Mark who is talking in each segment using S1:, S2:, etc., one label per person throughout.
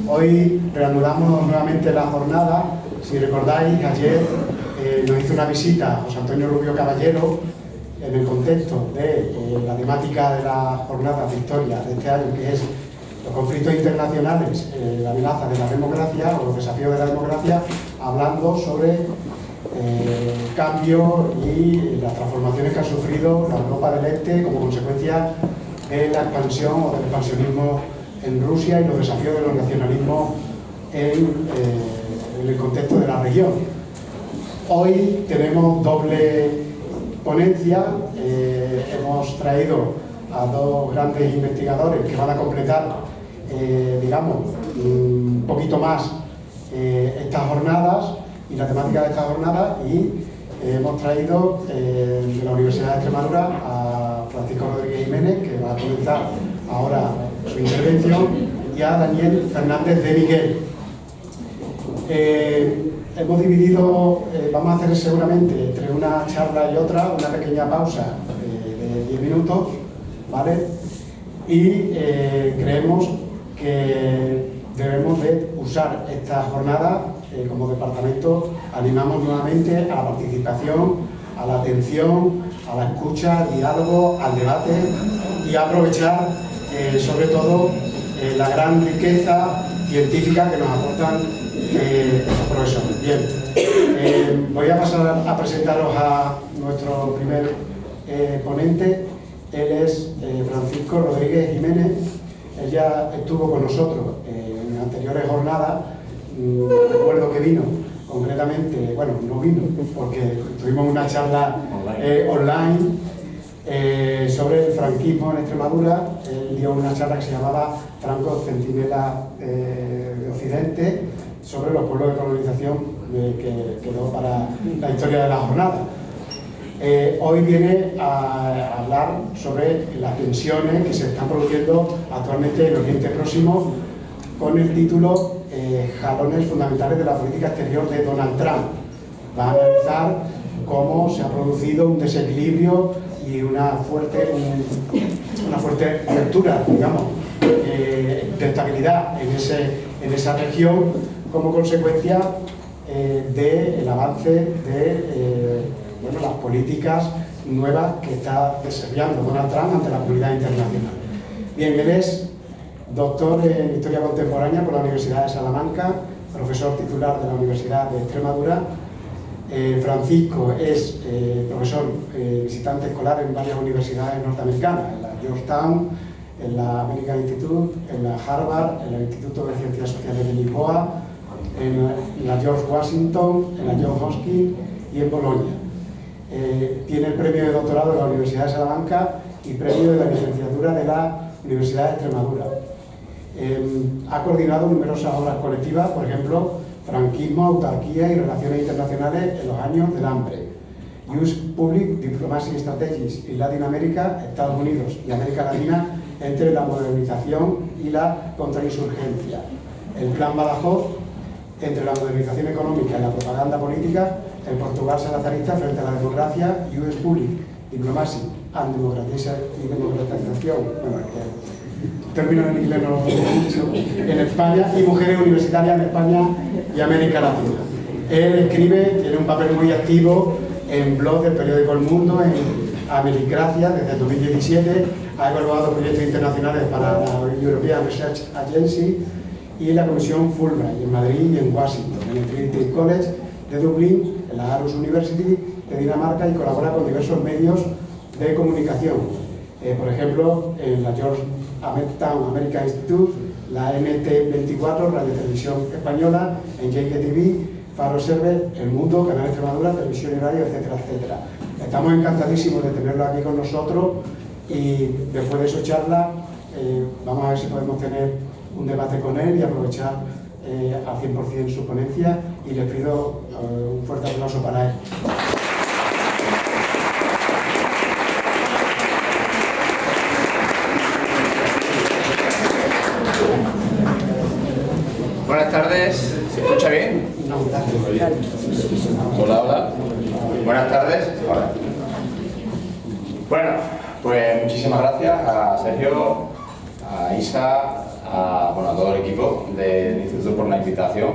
S1: Hoy reanudamos nuevamente la jornada. Si recordáis, ayer nos hizo una visita José Antonio Rubio Caballero en el contexto de la temática de la jornada de historia de este año, que es los conflictos internacionales, la amenaza de la democracia o los desafíos de la democracia, hablando sobre el cambio y las transformaciones que ha sufrido la Europa del Este como consecuencia de la expansión o del expansionismo en Rusia y los desafíos de los nacionalismos en el contexto de la región. Hoy tenemos doble ponencia. Hemos traído a dos grandes investigadores que van a completar, digamos, un poquito más estas jornadas y la temática de esta jornada, y hemos traído de la Universidad de Extremadura a Francisco Rodríguez Jiménez, que va a comenzar ahora su intervención, y a Daniel Fernández de Miguel. Hemos dividido, vamos a hacer seguramente entre una charla y otra una pequeña pausa de 10 minutos, ¿vale? Y creemos que debemos de usar esta jornada como departamento. Animamos nuevamente a la participación, a la atención, a la escucha, al diálogo, al debate, y a aprovechar sobre todo la gran riqueza científica que nos aportan estos profesores. Bien, voy a pasar a presentaros a nuestro primer ponente. Él es Francisco Rodríguez Jiménez. Él ya estuvo con nosotros en anteriores jornadas. Recuerdo que vino, concretamente, bueno, no vino, porque tuvimos una charla online sobre el franquismo en Extremadura. Él dio una charla que se llamaba Franco, Centinela de Occidente, sobre los pueblos de colonización, que quedó para la historia de la jornada. Hoy viene a hablar sobre las tensiones que se están produciendo actualmente en el Oriente Próximo, con el título Jalones fundamentales de la política exterior de Donald Trump. Va a analizar cómo se ha producido un desequilibrio y una fuerte ruptura, digamos, de estabilidad en esa región, como consecuencia del avance de las políticas nuevas que está desarrollando Donald Trump ante la comunidad internacional. Bien, él es doctor en Historia Contemporánea por la Universidad de Salamanca, profesor titular de la Universidad de Extremadura. Francisco es profesor visitante escolar en varias universidades norteamericanas, en la Georgetown, en la American Institute, en la Harvard, en el Instituto de Ciencias Sociales de Lisboa, en la George Washington, en la Johns Hopkins y en Bolonia. Tiene el premio de doctorado de la Universidad de Salamanca y premio de la licenciatura de la Universidad de Extremadura. Ha coordinado numerosas obras colectivas, por ejemplo, Franquismo, Autarquía y Relaciones Internacionales en los años del hambre, Use Public Diplomacy Strategies en Latinoamérica, Estados Unidos y América Latina entre la modernización y la contrainsurgencia, el Plan Badajoz entre la modernización económica y la propaganda política, el Portugal salazarista frente a la democracia, US Public Diplomacy and Democratización, bueno, términos en inglés no lo conozco mucho, en España, y mujeres universitarias en España y América Latina. Él escribe, tiene un papel muy activo en blog del periódico El Mundo, en Americracia, desde el 2017, ha evaluado proyectos internacionales para la European Research Agency y la Comisión Fulbright en Madrid y en Washington, en el Trinity College de Dublín, en la Aarhus University de Dinamarca, y colabora con diversos medios de comunicación. Por ejemplo, en la Georgetown American Institute, la NT24, Radio Televisión Española, en JKTV, Faro Server, El Mundo, Canal Extremadura, Televisión y Radio, etcétera, etcétera. Estamos encantadísimos de tenerlo aquí con nosotros, y después de su charla vamos a ver si podemos tener un debate con él y aprovechar al 100% su ponencia, y les pido un fuerte aplauso para él.
S2: Buenas tardes, ¿se escucha bien? Hola, hola. Buenas tardes. Hola. Bueno, pues muchísimas gracias a Sergio, a Isa, a todo el equipo del Instituto por la invitación.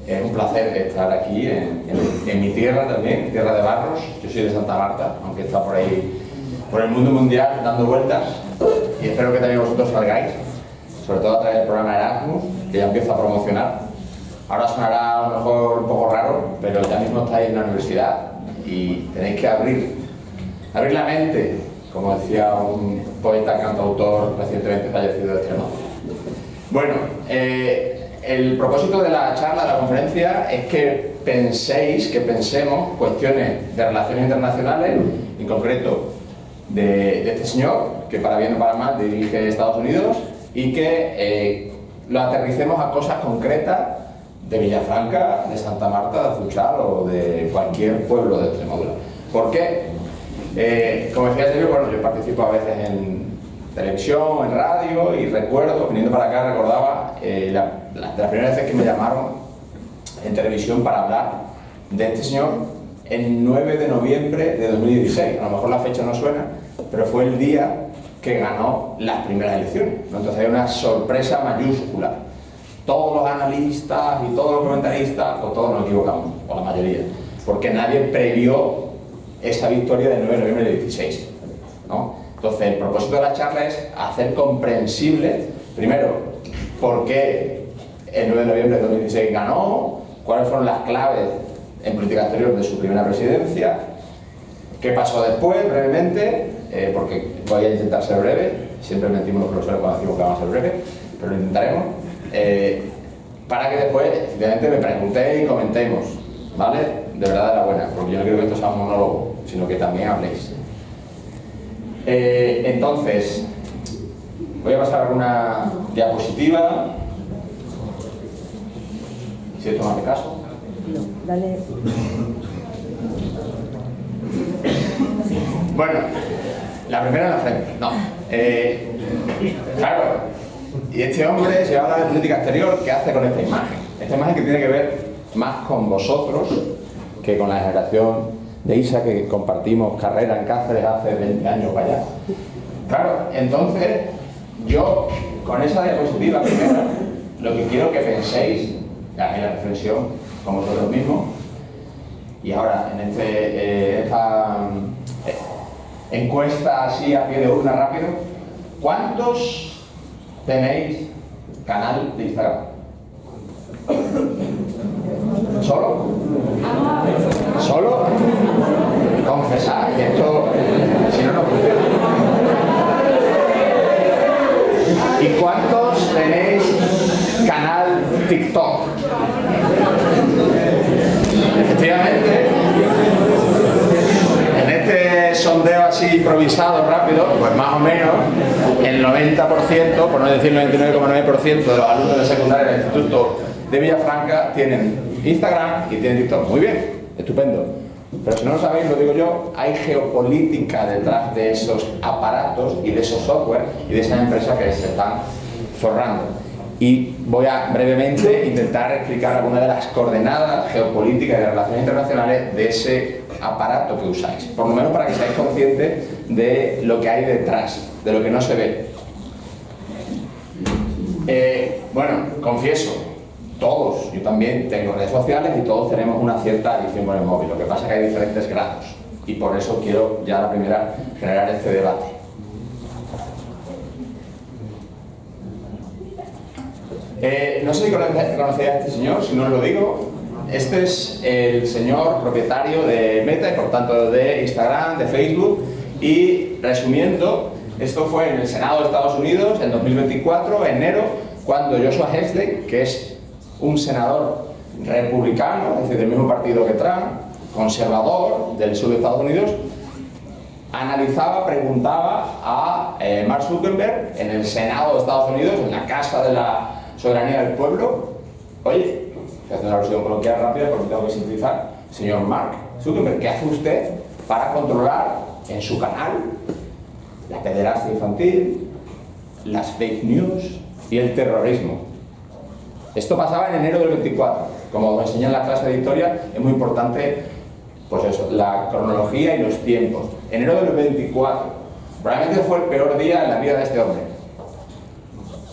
S2: Es un placer estar aquí en mi tierra también, tierra de Barros. Yo soy de Santa Marta, aunque está por ahí, por el mundo mundial, dando vueltas. Y espero que también vosotros salgáis, sobre todo a través del programa Erasmus, que ya empiezo a promocionar. Ahora sonará a lo mejor un poco raro, pero ya mismo estáis en la universidad y tenéis que abrir la mente, como decía un poeta cantautor recientemente fallecido de Extremadura. Bueno, el propósito de la charla, de la conferencia, es que pensemos cuestiones de relaciones internacionales, en concreto de este señor, que para bien o para mal dirige Estados Unidos, y que lo aterricemos a cosas concretas de Villafranca, de Santa Marta, de Azuchal o de cualquier pueblo de Extremadura. ¿Por qué? Como decía Sergio, bueno, yo participo a veces en televisión, en radio, y recuerdo, viniendo para acá, recordaba de las primeras veces que me llamaron en televisión para hablar de este señor el 9 de noviembre de 2016. A lo mejor la fecha no suena, pero fue el día que ganó las primeras elecciones, ¿no? Entonces hay una sorpresa mayúscula. Todos los analistas y todos los comentaristas, pues todos nos equivocamos, o la mayoría, porque nadie previó esa victoria del 9 de noviembre de 2016, ¿no? Entonces el propósito de la charla es hacer comprensible, primero, por qué el 9 de noviembre de 2016 ganó, cuáles fueron las claves en política exterior de su primera presidencia, qué pasó después, brevemente, porque voy a intentar ser breve, siempre mentimos los profesores cuando decimos que vamos a ser breves, pero lo intentaremos, para que después, efectivamente, me preguntéis y comentemos, ¿vale? De verdad, de la buena, porque yo no quiero que esto sea un monólogo, sino que también habléis. Entonces, voy a pasar a una diapositiva, si esto me hace caso.
S3: No, dale.
S2: Bueno, la primera en la frente. No. Claro. Y este hombre se habla de política exterior. ¿Qué hace con esta imagen? Esta imagen que tiene que ver más con vosotros que con la generación de Isa, que compartimos carrera en Cáceres hace 20 años para allá. Claro, entonces yo con esa diapositiva primera lo que quiero que penséis, hagáis la reflexión con vosotros mismos. Y ahora, en esta encuesta así a pie de urna rápido, ¿cuántos tenéis canal de Instagram? ¿Solo? ¿Solo? Confesad que esto, si no, no funciona. ¿Y cuántos tenéis canal TikTok? Efectivamente, en este sondeo así improvisado, rápido, pues más o menos el 90%, por no decir el 99,9% de los alumnos de secundaria del Instituto de Villafranca tienen Instagram y tienen TikTok. Muy bien, estupendo. Pero si no lo sabéis, lo digo yo, hay geopolítica detrás de esos aparatos y de esos software y de esas empresas que se están forrando. Y voy a brevemente intentar explicar algunas de las coordenadas geopolíticas y de relaciones internacionales de ese aparato que usáis. Por lo menos para que seáis conscientes de lo que hay detrás, de lo que no se ve. Bueno, confieso, todos, yo también tengo redes sociales y todos tenemos una cierta adicción con el móvil. Lo que pasa es que hay diferentes grados y por eso quiero ya la primera generar este debate. No sé si conocéis a este señor, si no os lo digo. Este es el señor propietario de Meta y por tanto de Instagram, de Facebook. Y resumiendo, esto fue en el Senado de Estados Unidos en 2024, enero, cuando Joshua Hexley, que es un senador republicano, es decir, del mismo partido que Trump, conservador del sur de Estados Unidos, analizaba, preguntaba a Mark Zuckerberg en el Senado de Estados Unidos, en la Casa de la Soberanía del Pueblo. Oye, voy a hacer una versión coloquial rápida porque tengo que simplificar. Señor Mark Zuckerberg, ¿qué hace usted para controlar en su canal la pederastia infantil, las fake news y el terrorismo? Esto pasaba en enero del 24. Como os enseñé en la clase de historia, es muy importante, pues eso, la cronología y los tiempos. Enero del 24. Probablemente fue el peor día en la vida de este hombre.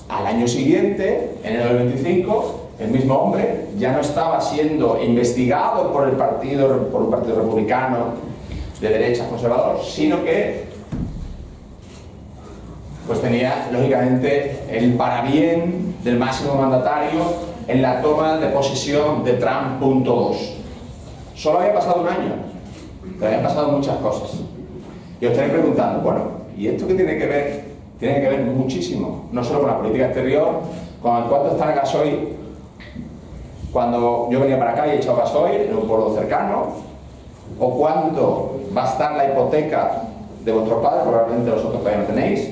S2: Al año siguiente, en el 25, el mismo hombre ya no estaba siendo investigado por un partido republicano de derecha conservador, sino que pues tenía, lógicamente, el parabién del máximo mandatario en la toma de posesión de Trump .2. Solo había pasado un año, pero habían pasado muchas cosas. Y os estaréis preguntando, bueno, ¿y esto qué tiene que ver? Tiene que ver muchísimo, no solo con la política exterior, con cuánto está el gasoil. Cuando yo venía para acá y he echado gasoil en un pueblo cercano, o cuánto va a estar la hipoteca de vuestros padres, probablemente vosotros todavía no tenéis.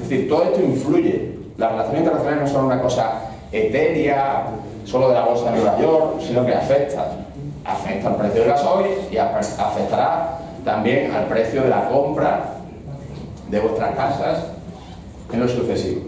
S2: Es decir, todo esto influye. Las relaciones internacionales no son una cosa etérea, solo de la bolsa de Nueva York, sino que afecta al precio del gasoil y afectará también al precio de la compra de vuestras casas en lo sucesivo.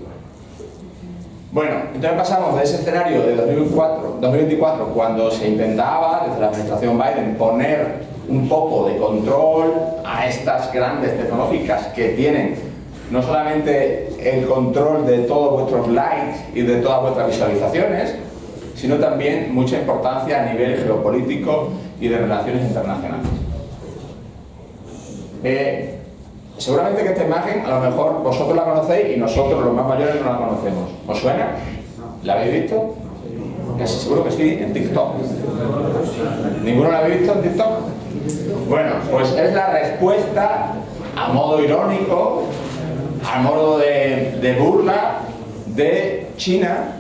S2: Bueno, entonces pasamos de ese escenario de 2024, cuando se intentaba desde la administración Biden poner un poco de control a estas grandes tecnológicas que tienen no solamente el control de todos vuestros likes y de todas vuestras visualizaciones, sino también mucha importancia a nivel geopolítico y de relaciones internacionales. Seguramente que esta imagen, a lo mejor vosotros la conocéis y nosotros los más mayores no la conocemos. ¿Os suena? ¿La habéis visto? Casi seguro que sí, en TikTok. ¿Ninguno la habéis visto en TikTok? Bueno, pues es la respuesta a modo irónico, a modo de burla de China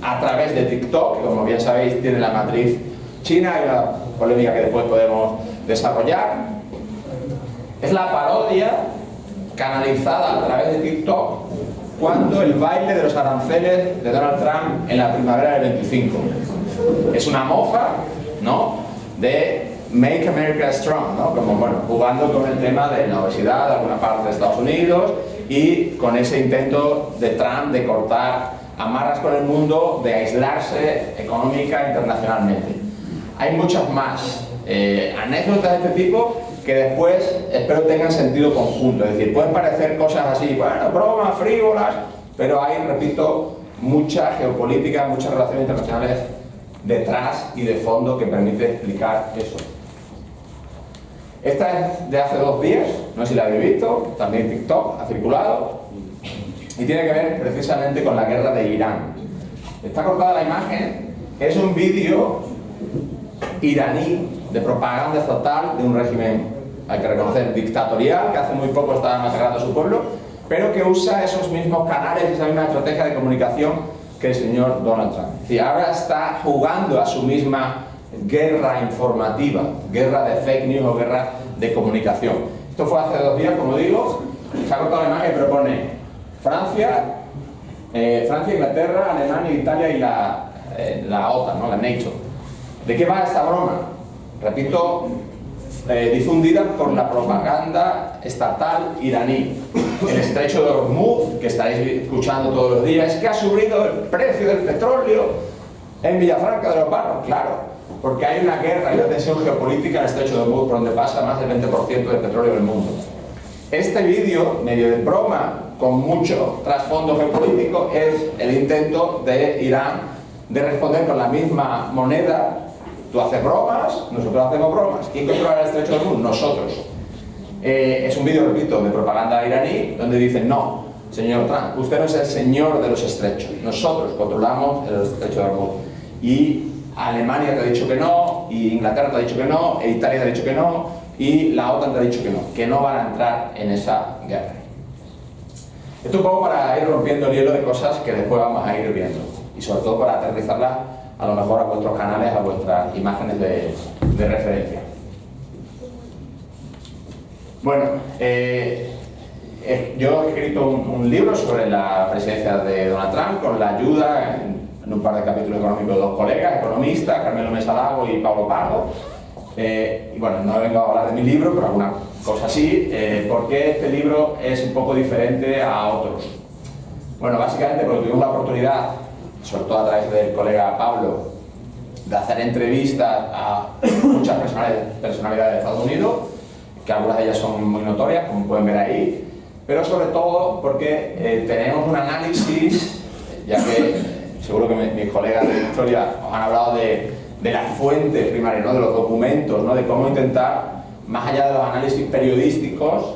S2: a través de TikTok, que como bien sabéis tiene la matriz china y una polémica que después podemos desarrollar. Es la parodia canalizada a través de TikTok cuando el baile de los aranceles de Donald Trump en la primavera del 25. Es una mofa, ¿no?, de Make America Strong, ¿no?, como, bueno, jugando con el tema de la obesidad de alguna parte de Estados Unidos y con ese intento de Trump de cortar amarras con el mundo, de aislarse económica e internacionalmente. Hay muchas más anécdotas de este tipo que después espero tengan sentido conjunto, es decir, pueden parecer cosas así, bueno, bromas, frívolas, pero hay, repito, mucha geopolítica, muchas relaciones internacionales detrás y de fondo que permite explicar eso. Esta es de hace 2 días, no sé si la habéis visto, también TikTok ha circulado, y tiene que ver precisamente con la guerra de Irán. Está cortada la imagen, es un vídeo iraní de propaganda estatal de un régimen, hay que reconocer, dictatorial, que hace muy poco estaba masacrando a su pueblo, pero que usa esos mismos canales, esa misma estrategia de comunicación que el señor Donald Trump. Es decir, ahora está jugando a su misma guerra informativa, guerra de fake news o guerra de comunicación. Esto fue hace 2 días, como digo, se ha cortado la imagen y propone Francia, Inglaterra, Alemania, Italia y la OTAN, ¿no?, la NATO. ¿De qué va esta broma? Repito, difundida por la propaganda estatal iraní. El estrecho de Hormuz, que estaréis escuchando todos los días, es que ha subido el precio del petróleo en Villafranca de los Barros. Claro, porque hay una guerra y una tensión geopolítica en el estrecho de Hormuz, por donde pasa más del 20% del petróleo del mundo. Este vídeo, medio de broma, con mucho trasfondo geopolítico, es el intento de Irán de responder con la misma moneda. Tú haces bromas, nosotros hacemos bromas. ¿Quién controla el estrecho de Hormuz? Nosotros. Es un vídeo, repito, de propaganda iraní, donde dicen, no, señor Trump, usted no es el señor de los estrechos, nosotros controlamos el estrecho de Hormuz. Y Alemania te ha dicho que no, y Inglaterra te ha dicho que no, e Italia te ha dicho que no, y la OTAN te ha dicho que no van a entrar en esa guerra. Esto un poco para ir rompiendo el hielo de cosas que después vamos a ir viendo, y sobre todo para aterrizarlas a lo mejor a vuestros canales, a vuestras imágenes de referencia. Bueno, yo he escrito un libro sobre la presidencia de Donald Trump con la ayuda en un par de capítulos económicos de 2 colegas, economistas, Carmelo Mesalago y Pablo Pardo. Y bueno, no vengo a hablar de mi libro, pero alguna cosa así, porque este libro es un poco diferente a otros. Bueno, básicamente porque tuvimos la oportunidad, sobre todo a través del colega Pablo, de hacer entrevistas a muchas personalidades de Estados Unidos, que algunas de ellas son muy notorias, como pueden ver ahí, pero sobre todo porque tenemos un análisis ya que seguro que mis colegas de historia os han hablado de las fuentes primarias, ¿no? De los documentos, ¿no? De cómo intentar, más allá de los análisis periodísticos,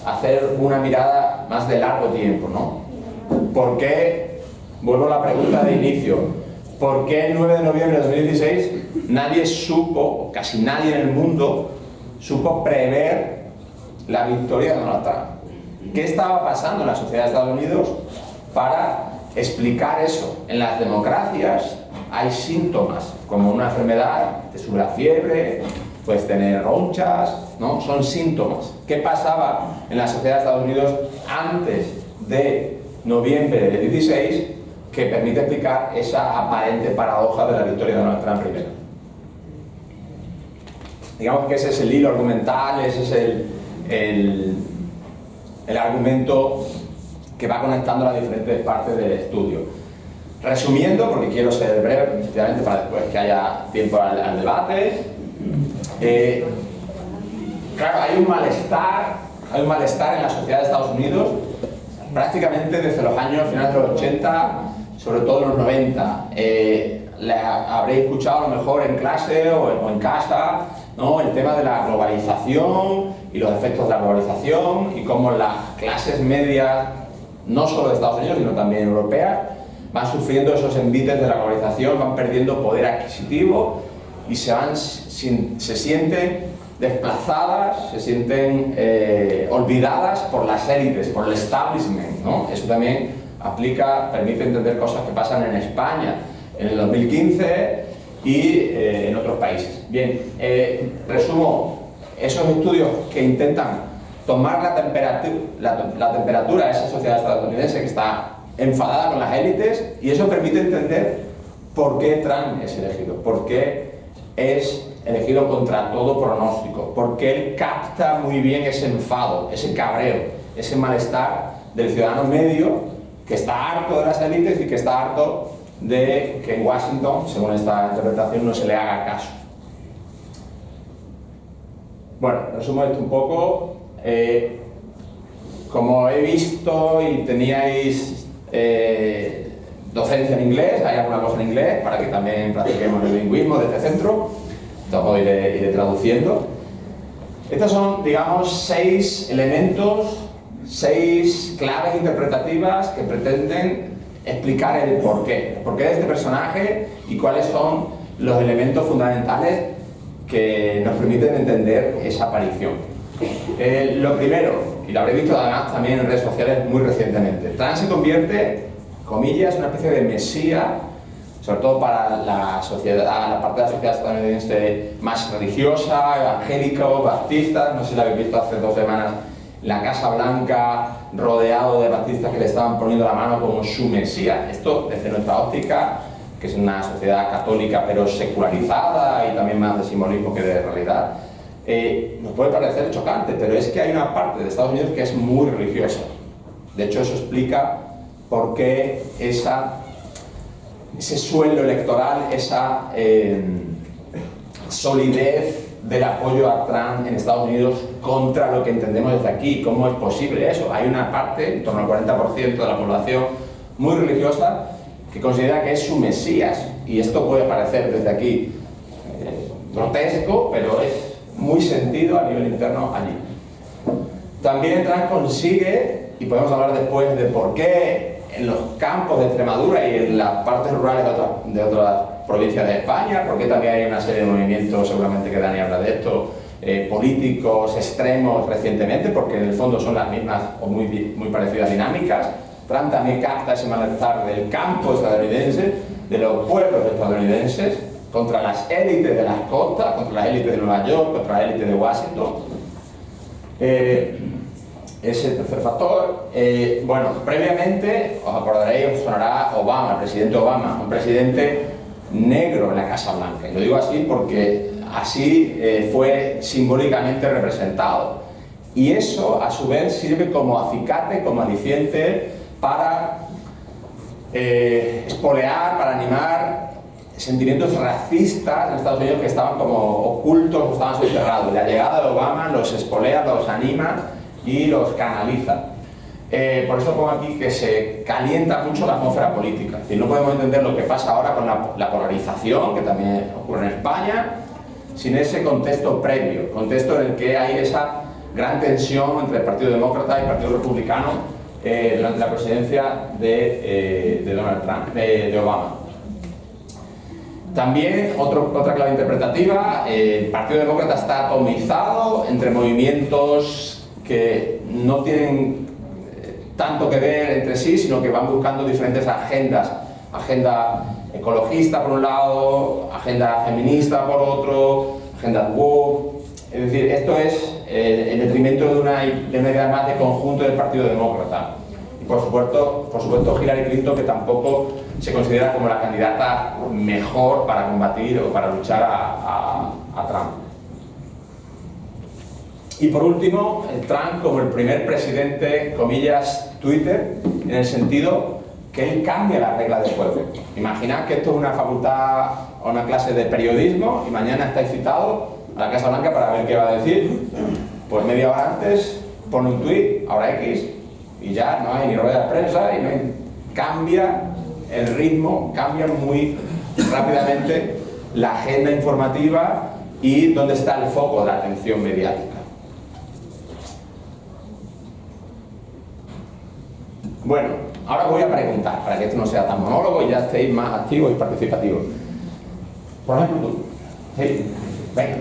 S2: hacer una mirada más de largo tiempo, ¿no? ¿Por qué? Vuelvo a la pregunta de inicio. ¿Por qué el 9 de noviembre de 2016 nadie supo, o casi nadie en el mundo, supo prever la victoria de Donald Trump? ¿Qué estaba pasando en la sociedad de Estados Unidos para explicar eso? En las democracias hay síntomas, como una enfermedad, te sube la fiebre, puedes tener ronchas, ¿no? Son síntomas. ¿Qué pasaba en la sociedad de Estados Unidos antes de noviembre del 16 que permite explicar esa aparente paradoja de la victoria de Donald Trump primero? Digamos que ese es el hilo argumental, ese es el argumento que va conectando las diferentes partes del estudio. Resumiendo, porque quiero ser breve, efectivamente, para después que haya tiempo al debate. Claro, hay un malestar en la sociedad de Estados Unidos prácticamente desde los años finales de los 80, sobre todo en los 90. Habréis escuchado a lo mejor en clase o en casa, ¿no? El tema de la globalización y los efectos de la globalización y cómo las clases medias, no solo de Estados Unidos, sino también europeas, van sufriendo esos envites de la globalización, van perdiendo poder adquisitivo y se sienten desplazadas, se sienten olvidadas por las élites, por el establishment, ¿no? Eso también permite entender cosas que pasan en España en el 2015 y en otros países. Bien, resumo esos estudios que intentan tomar la temperatura de esa sociedad estadounidense que está enfadada con las élites, y eso permite entender por qué Trump es elegido, por qué es elegido contra todo pronóstico, por qué él capta muy bien ese enfado, ese cabreo, ese malestar del ciudadano medio que está harto de las élites y que está harto de que en Washington, según esta interpretación, no se le haga caso. Bueno, resumo esto un poco. Como he visto y teníais docencia en inglés, hay alguna cosa en inglés para que también practiquemos el lingüismo de este centro. Entonces iré traduciendo. Estos son, digamos, 6 elementos, 6 claves interpretativas que pretenden explicar el porqué de este personaje y cuáles son los elementos fundamentales que nos permiten entender esa aparición. Lo primero, y lo habréis visto además también en redes sociales muy recientemente, Trump se convierte, comillas, en una especie de mesías, sobre todo para la parte de la sociedad estadounidense más religiosa, evangélica, baptista. No sé si lo habéis visto hace 2 semanas, la Casa Blanca rodeado de baptistas que le estaban poniendo la mano como su mesías. Esto, desde nuestra óptica, que es una sociedad católica pero secularizada y también más de simbolismo que de realidad, nos puede parecer chocante, pero es que hay una parte de Estados Unidos que es muy religiosa. De hecho, eso explica por qué ese suelo electoral, esa solidez del apoyo a Trump en Estados Unidos contra lo que entendemos desde aquí. ¿Cómo es posible eso? Hay una parte, en torno al 40% de la población muy religiosa, que considera que es su mesías, y esto puede parecer desde aquí grotesco, pero es muy sentido a nivel interno allí. También Trump consigue, y podemos hablar después de por qué en los campos de Extremadura y en las partes rurales de otras provincias de España, porque también hay una serie de movimientos, seguramente que Dani habla de esto, políticos extremos recientemente, porque en el fondo son las mismas o muy parecidas dinámicas. Trump también capta ese malestar del campo estadounidense, de los pueblos estadounidenses, contra las élites de las costas, contra las élites de Nueva York, contra las élites de Washington. Ese tercer factor. Bueno, previamente, os acordaréis, os sonará Obama, el presidente Obama, un presidente negro en la Casa Blanca. Y lo digo así porque así fue simbólicamente representado. Y eso, a su vez, sirve como acicate, como aliciente para espolear, para animar sentimientos racistas en Estados Unidos que estaban como ocultos, estaban soterrados. La llegada de Obama los espolea, los anima y los canaliza. Por eso pongo aquí que se calienta mucho la atmósfera política. Es decir, no podemos entender lo que pasa ahora con la polarización, que también ocurre en España, sin ese contexto previo, contexto en el que hay esa gran tensión entre el Partido Demócrata y el Partido Republicano durante la presidencia de Donald Trump, de Obama. También, otra clave interpretativa, el Partido Demócrata está atomizado entre movimientos que no tienen tanto que ver entre sí, sino que van buscando diferentes agendas. Agenda ecologista por un lado, agenda feminista por otro, agenda woke. Es decir, esto es en detrimento de una idea más de conjunto del Partido Demócrata. Y por supuesto Hillary Clinton, que tampoco se considera como la candidata mejor para combatir o para luchar a Trump. Y por último, Trump como el primer presidente, comillas, Twitter, en el sentido que él cambia las reglas del juego. Imaginad que esto es una facultad o una clase de periodismo y mañana estáis citados a la Casa Blanca para ver qué va a decir. Pues media hora antes pone un tuit, ahora X, y ya no hay ni rueda de prensa y no hay... Cambia el ritmo, cambia muy rápidamente la agenda informativa y dónde está el foco de la atención mediática. Bueno, ahora voy a preguntar, para que esto no sea tan monólogo y ya estéis más activos y participativos. Por ejemplo, tú. Sí, venga.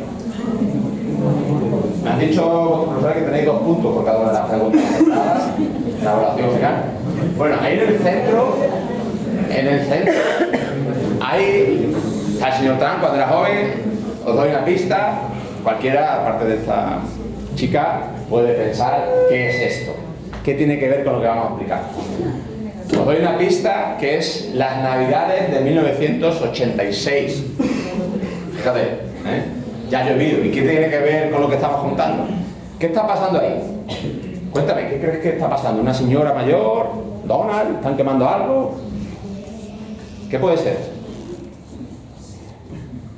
S2: Me han dicho, profesor, que tenéis 2 puntos por cada una de las preguntas aceptadas en la evaluación final. Bueno, ahí en el centro, hay al señor Trump cuando era joven. Os doy una pista. Cualquiera, aparte de esta chica, puede pensar qué es esto. ¿Qué tiene que ver con lo que vamos a explicar? Os doy una pista que es las Navidades de 1986. Fíjate, ya ha llovido. ¿Y qué tiene que ver con lo que estamos contando? ¿Qué está pasando ahí? Cuéntame, ¿qué crees que está pasando? ¿Una señora mayor? ¿Donald? ¿Están quemando algo? ¿Qué puede ser?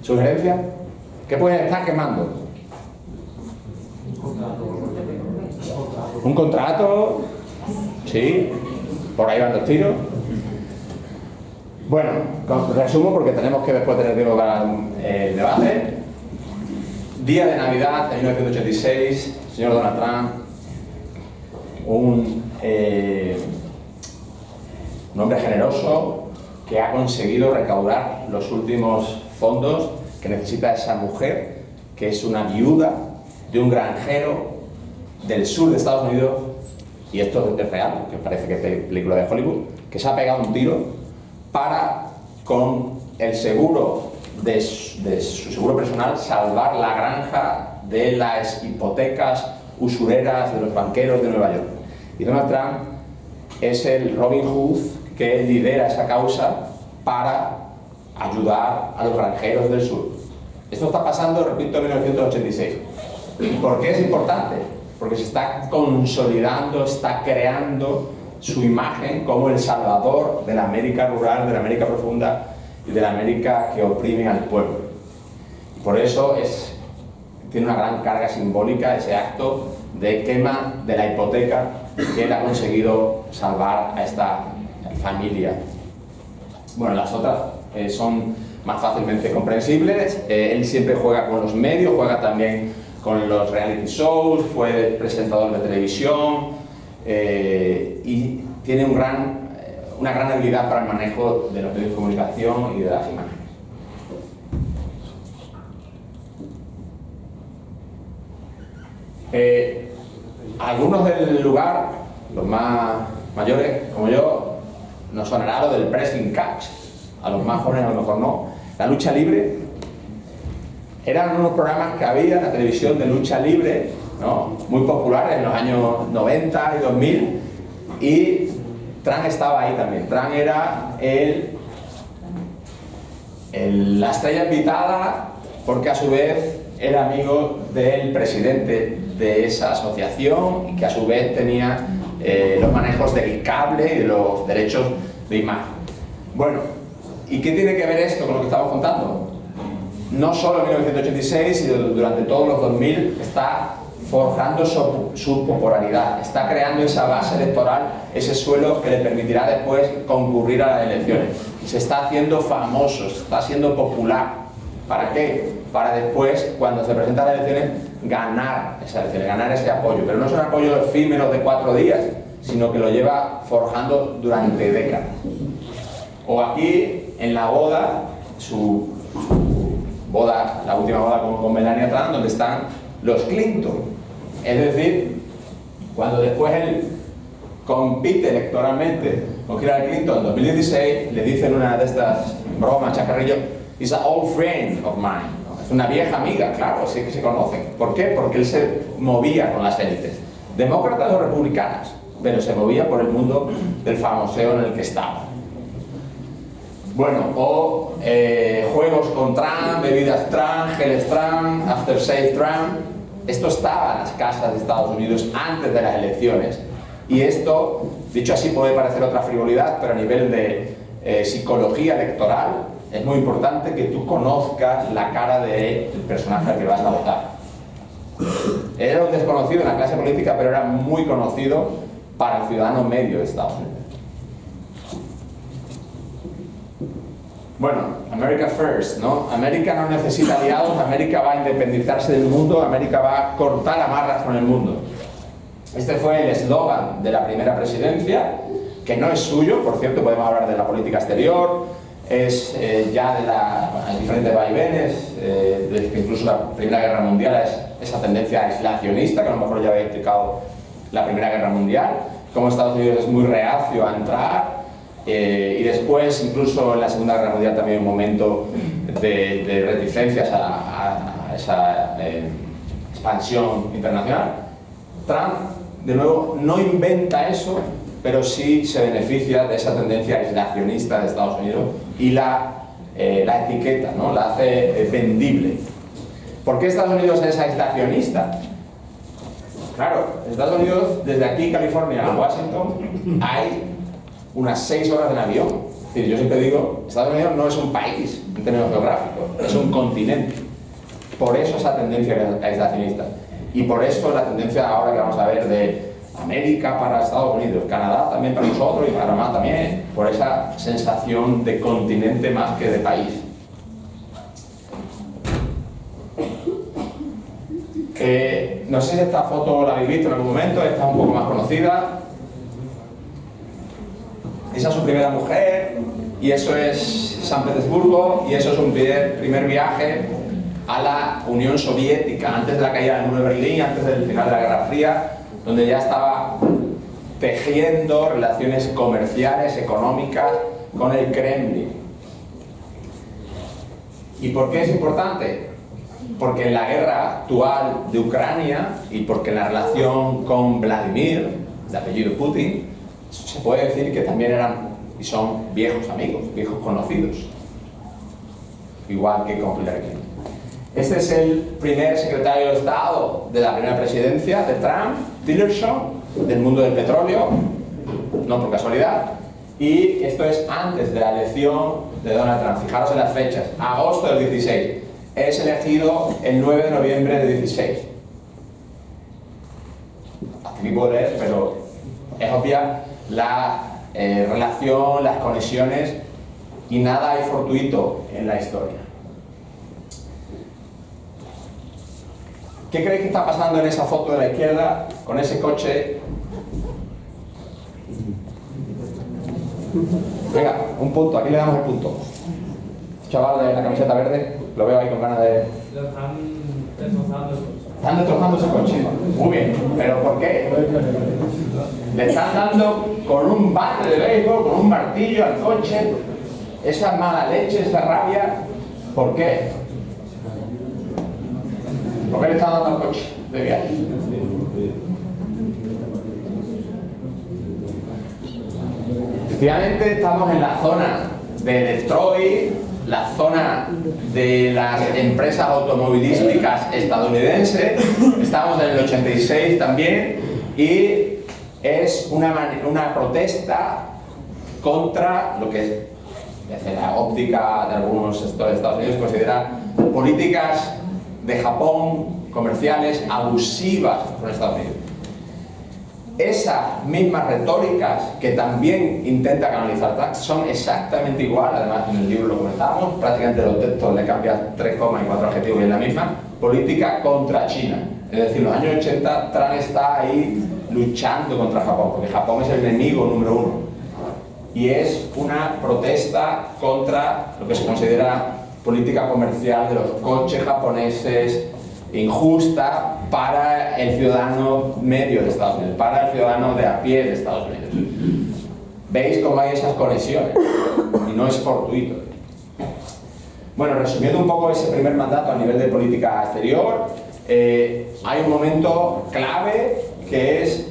S2: ¿Sugerencia? ¿Qué pueden estar quemando? ¿Un contrato? Sí, por ahí van los tiros. Bueno, resumo porque tenemos que después tener tiempo para el debate. Día de Navidad de 1986, señor Donald Trump, un hombre generoso que ha conseguido recaudar los últimos fondos que necesita esa mujer, que es una viuda de un granjero del sur de Estados Unidos, y esto es real, que parece que es película de Hollywood, que se ha pegado un tiro para, con el seguro de su seguro personal, salvar la granja de las hipotecas usureras de los banqueros de Nueva York. Y Donald Trump es el Robin Hood que lidera esa causa para ayudar a los granjeros del sur. Esto está pasando, repito, en 1986. ¿Y por qué es importante? Porque se está consolidando, está creando su imagen como el salvador de la América rural, de la América profunda y de la América que oprime al pueblo. Y por eso tiene una gran carga simbólica ese acto de quema de la hipoteca que él ha conseguido salvar a esta familia. Bueno, las otras son más fácilmente comprensibles. Él siempre juega con los medios, juega también con los reality shows, fue presentador de televisión y tiene una gran habilidad para el manejo de los medios de comunicación y de las imágenes. Algunos del lugar, los más mayores como yo, nos sonará lo del pressing catch. A los más jóvenes a lo mejor no. La lucha libre eran unos programas que había en la televisión de lucha libre, ¿no?, muy populares en los años 90 y 2000, y Trump estaba ahí también. Trump era la estrella invitada, porque a su vez era amigo del presidente de esa asociación y que a su vez tenía los manejos del cable y de los derechos de imagen. Bueno, ¿y qué tiene que ver esto con lo que estamos contando? No solo en 1986, sino durante todos los 2000 está forjando su popularidad, está creando esa base electoral, ese suelo que le permitirá después concurrir a las elecciones. Se está haciendo famoso, se está haciendo popular. ¿Para qué? Para después, cuando se presentan las elecciones, ganar esas elecciones, ganar ese apoyo. Pero no es un apoyo efímero de 4 días, sino que lo lleva forjando durante décadas. O aquí, en la boda, su boda, la última boda con Melania Trump, donde están los Clinton. Es decir, cuando después él compite electoralmente con Hillary Clinton en 2016, le dicen una de estas bromas, chacarrillos, "He's an old friend of mine". Es una vieja amiga, claro, sí que se conocen. ¿Por qué? Porque él se movía con las élites, demócratas o republicanas, pero se movía por el mundo del famoseo en el que estaba. Bueno, o juegos con Trump, bebidas Trump, geles Trump, aftershave Trump. Esto estaba en las casas de Estados Unidos antes de las elecciones. Y esto, dicho así, puede parecer otra frivolidad, pero a nivel de psicología electoral es muy importante que tú conozcas la cara del personaje al que vas a votar. Era un desconocido en la clase política, pero era muy conocido para el ciudadano medio de Estados Unidos. Bueno, America First, ¿no? América no necesita aliados, América va a independizarse del mundo, América va a cortar amarras con el mundo. Este fue el eslogan de la primera presidencia, que no es suyo, por cierto, podemos hablar de la política exterior, es ya de las diferentes vaivenes, de que incluso la Primera Guerra Mundial es esa tendencia aislacionista, que a lo mejor ya había explicado la Primera Guerra Mundial, como Estados Unidos es muy reacio a entrar, y después, incluso en la Segunda Guerra Mundial, también un momento de reticencias a esa expansión internacional. Trump, de nuevo, no inventa eso, pero sí se beneficia de esa tendencia aislacionista de Estados Unidos y la etiqueta, ¿no? La hace vendible. ¿Por qué Estados Unidos es aislacionista? Claro, Estados Unidos, desde aquí, California, a Washington, hay unas 6 horas en avión. Es decir, yo siempre digo, Estados Unidos no es un país en términos geográficos, es un continente. Por eso esa tendencia aislacionista. Y por eso la tendencia ahora que vamos a ver de América para Estados Unidos, Canadá también para nosotros y Panamá también, por esa sensación de continente más que de país. No sé si esta foto la habéis visto en algún momento, esta es un poco más conocida. Esa es su primera mujer, y eso es San Petersburgo, y eso es un primer viaje a la Unión Soviética, antes de la caída del muro de Berlín, antes del final de la Guerra Fría, donde ya estaba tejiendo relaciones comerciales, económicas con el Kremlin. ¿Y por qué es importante? Porque en la guerra actual de Ucrania, y porque en la relación con Vladimir, de apellido Putin, se puede decir que también eran y son viejos amigos, viejos conocidos, igual que con Hillary Clinton. Este es el primer secretario de Estado de la primera presidencia de Trump, Tillerson, del mundo del petróleo, no por casualidad, y esto es antes de la elección de Donald Trump. Fijaros en las fechas, agosto del 16, es elegido el 9 de noviembre del 16. Aquí puedo leer, pero es obvia la relación, las conexiones, y nada hay fortuito en la historia. ¿Qué creéis que está pasando en esa foto de la izquierda con ese coche? Venga, un punto, aquí le damos el punto. Chaval de la camiseta verde, lo veo ahí con ganas de...
S3: Lo están destrozando.
S2: Están destrozando ese coche. Muy bien, ¿pero por qué? Le están dando con un bate de béisbol, con un martillo al coche, esa mala leche, esa rabia. ¿Por qué? ¿Por qué le están dando al coche de viaje? Efectivamente, estamos en la zona de Detroit, la zona de las empresas automovilísticas estadounidenses. Estamos en el 86 también, y es una protesta contra lo que desde la óptica de algunos sectores de Estados Unidos considera políticas de Japón comerciales abusivas con Estados Unidos. Esas mismas retóricas que también intenta canalizar Trump son exactamente igual, además en el libro lo comentábamos, prácticamente los textos le cambian 3 comas y 4 adjetivos y es la misma política contra China. Es decir, en los años 80 Trump está ahí luchando contra Japón, porque Japón es el enemigo número 1 y es una protesta contra lo que se considera política comercial de los coches japoneses, injusta para el ciudadano medio de Estados Unidos, para el ciudadano de a pie de Estados Unidos. ¿Veis cómo hay esas conexiones? Y no es fortuito. Bueno, resumiendo un poco ese primer mandato a nivel de política exterior, hay un momento clave que es,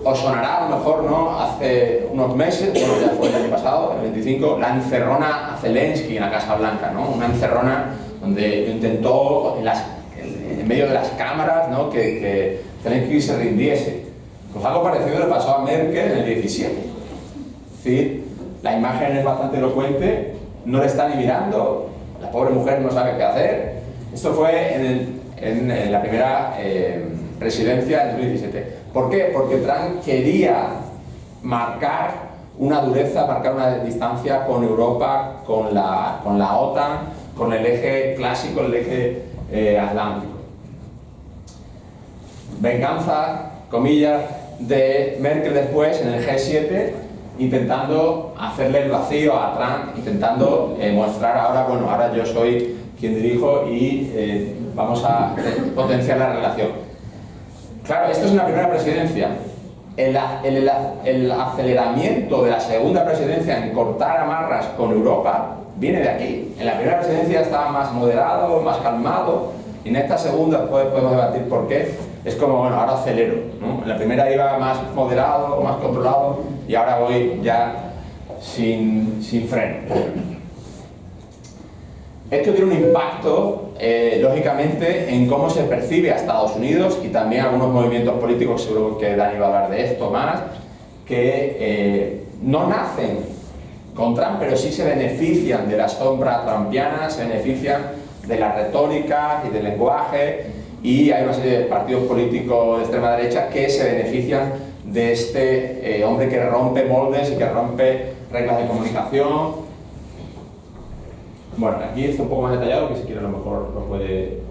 S2: os sonará a lo mejor, ¿no? Hace unos meses, bueno, ya fue el año pasado, el 25, la encerrona a Zelensky en la Casa Blanca, ¿no? Una encerrona donde intentó en medio de las cámaras, ¿no? que Zelensky se rindiese. Pues algo parecido le pasó a Merkel en el 17. Es decir, la imagen es bastante elocuente, no le está ni mirando, la pobre mujer no sabe qué hacer. Esto fue en la primera presidencia del 2017. ¿Por qué? Porque Trump quería marcar una dureza, marcar una distancia con Europa, con la OTAN, con el eje clásico, el eje atlántico. Venganza, comillas, de Merkel después en el G7, intentando hacerle el vacío a Trump, intentando mostrar ahora, bueno, ahora yo soy quien dirijo y vamos a potenciar la relación. Claro, esto es una primera presidencia. El aceleramiento de la segunda presidencia en cortar amarras con Europa viene de aquí. En la primera presidencia estaba más moderado, más calmado, y en esta segunda, después podemos debatir por qué, es como, bueno, ahora acelero, ¿no? En la primera iba más moderado, más controlado, y ahora voy ya sin freno. Esto tiene un impacto, lógicamente, en cómo se percibe a Estados Unidos y también algunos movimientos políticos, seguro que Dani va a hablar de esto más, que no nacen con Trump, pero sí se benefician de la sombra trumpiana, se benefician de la retórica y del lenguaje, y hay una serie de partidos políticos de extrema derecha que se benefician de este hombre que rompe moldes y que rompe reglas de comunicación. Bueno, aquí está un poco más detallado, que si quiere a lo mejor lo puede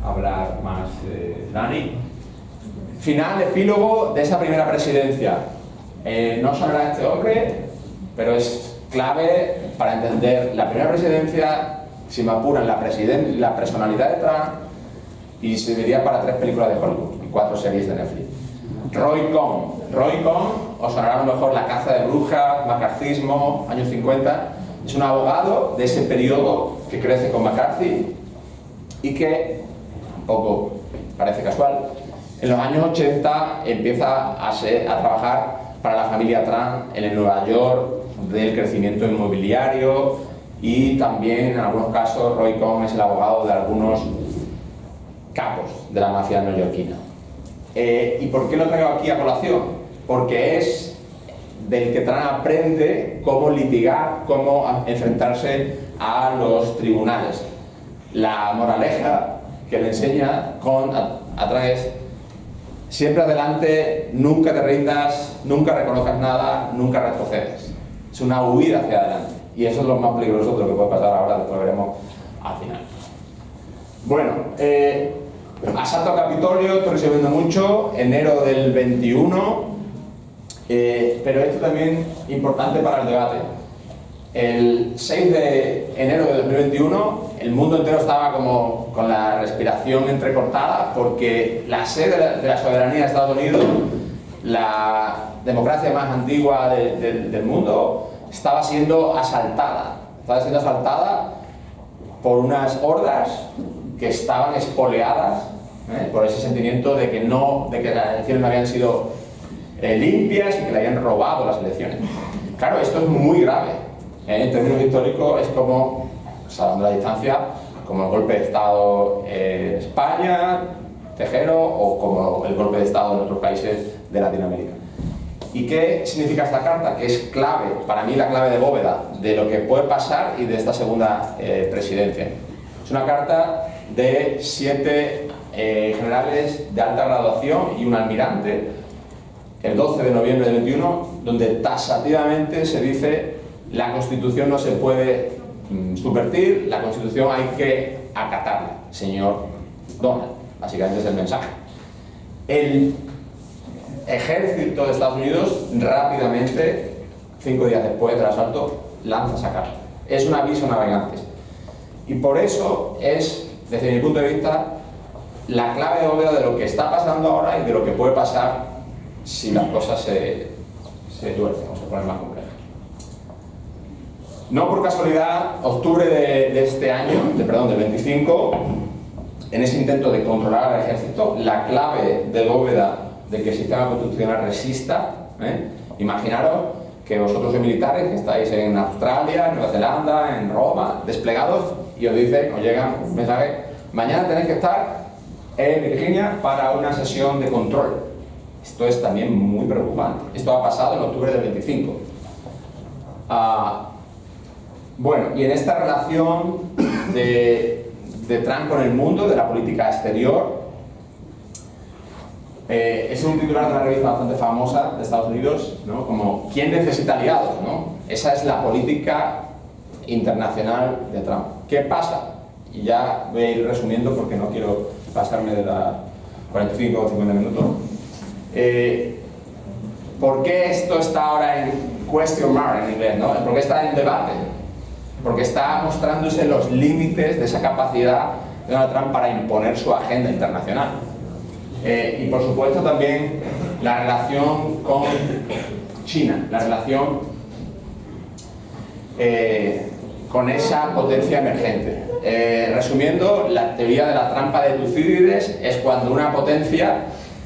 S2: hablar más Dani. Final, epílogo de esa primera presidencia. No sonará este hombre, pero es clave para entender la primera presidencia, si me apuran, la personalidad de Trump, y serviría para 3 películas de Hollywood y 4 series de Netflix. Roy Cohn. Roy Cohn, os sonará a lo mejor La caza de brujas, macartismo, años 50. Es un abogado de ese periodo que crece con McCarthy y que, un poco parece casual, en los años 80 empieza a trabajar para la familia Trump en el Nueva York del crecimiento inmobiliario, y también en algunos casos Roy Cohn es el abogado de algunos capos de la mafia neoyorquina. ¿Y por qué lo traigo aquí a colación? Porque es del que Trump aprende cómo litigar, cómo enfrentarse a los tribunales. La moraleja que le enseña a Trump es: siempre adelante, nunca te rindas, nunca reconozcas nada, nunca retrocedes. Es una huida hacia adelante, y eso es lo más peligroso de lo que puede pasar ahora, después veremos al final. Bueno, asalto a Capitolio, estoy resumiendo mucho, enero del 21. Pero esto también es importante para el debate. El 6 de enero de 2021 el mundo entero estaba como con la respiración entrecortada, porque la sede de la soberanía de Estados Unidos, la democracia más antigua del mundo, estaba siendo asaltada. Estaba siendo asaltada por unas hordas que estaban espoleadas, por ese sentimiento de que las elecciones no habían sido limpias y que le habían robado las elecciones. Claro, esto es muy grave. En términos históricos es como, salvando la distancia, como el golpe de Estado en España, Tejero, o como el golpe de Estado en otros países de Latinoamérica. ¿Y qué significa esta carta? Que es clave, para mí la clave de bóveda de lo que puede pasar y de esta segunda presidencia. Es una carta de 7 generales de alta graduación y un almirante, el 12 de noviembre del 21, donde taxativamente se dice: la Constitución no se puede subvertir, la Constitución hay que acatarla, señor Donald. Básicamente es el mensaje. El ejército de Estados Unidos rápidamente, 5 días después del asalto, lanza esa carta. Es un aviso a navegantes. Y por eso es, desde mi punto de vista, la clave de bóveda de lo que está pasando ahora y de lo que puede pasar si las cosas se tuercen o se ponen más complejas. No por casualidad, octubre de este año, del 25, en ese intento de controlar al ejército, la clave de bóveda de que el sistema constitucional resista, imaginaros que vosotros sois militares, que estáis en Australia, en Nueva Zelanda, en Roma, desplegados, y os dicen, os llega un mensaje: mañana tenéis que estar en Virginia para una sesión de control. Esto es también muy preocupante. Esto ha pasado en octubre del 25. Bueno, y en esta relación de Trump con el mundo, de la política exterior, es un titular de una revista bastante famosa de Estados Unidos, ¿no? Como ¿quién necesita aliados?, ¿no? Esa es la política internacional de Trump. ¿Qué pasa? Y ya voy a ir resumiendo porque no quiero pasarme de las 45 o 50 minutos. ¿Por qué esto está ahora en question mark en inglés, ¿no? ¿Por qué está en debate? Porque está mostrándose los límites de esa capacidad de Donald Trump para imponer su agenda internacional. Y por supuesto también la relación con China, la relación con esa potencia emergente. Resumiendo, la teoría de la trampa de Tucídides es cuando una potencia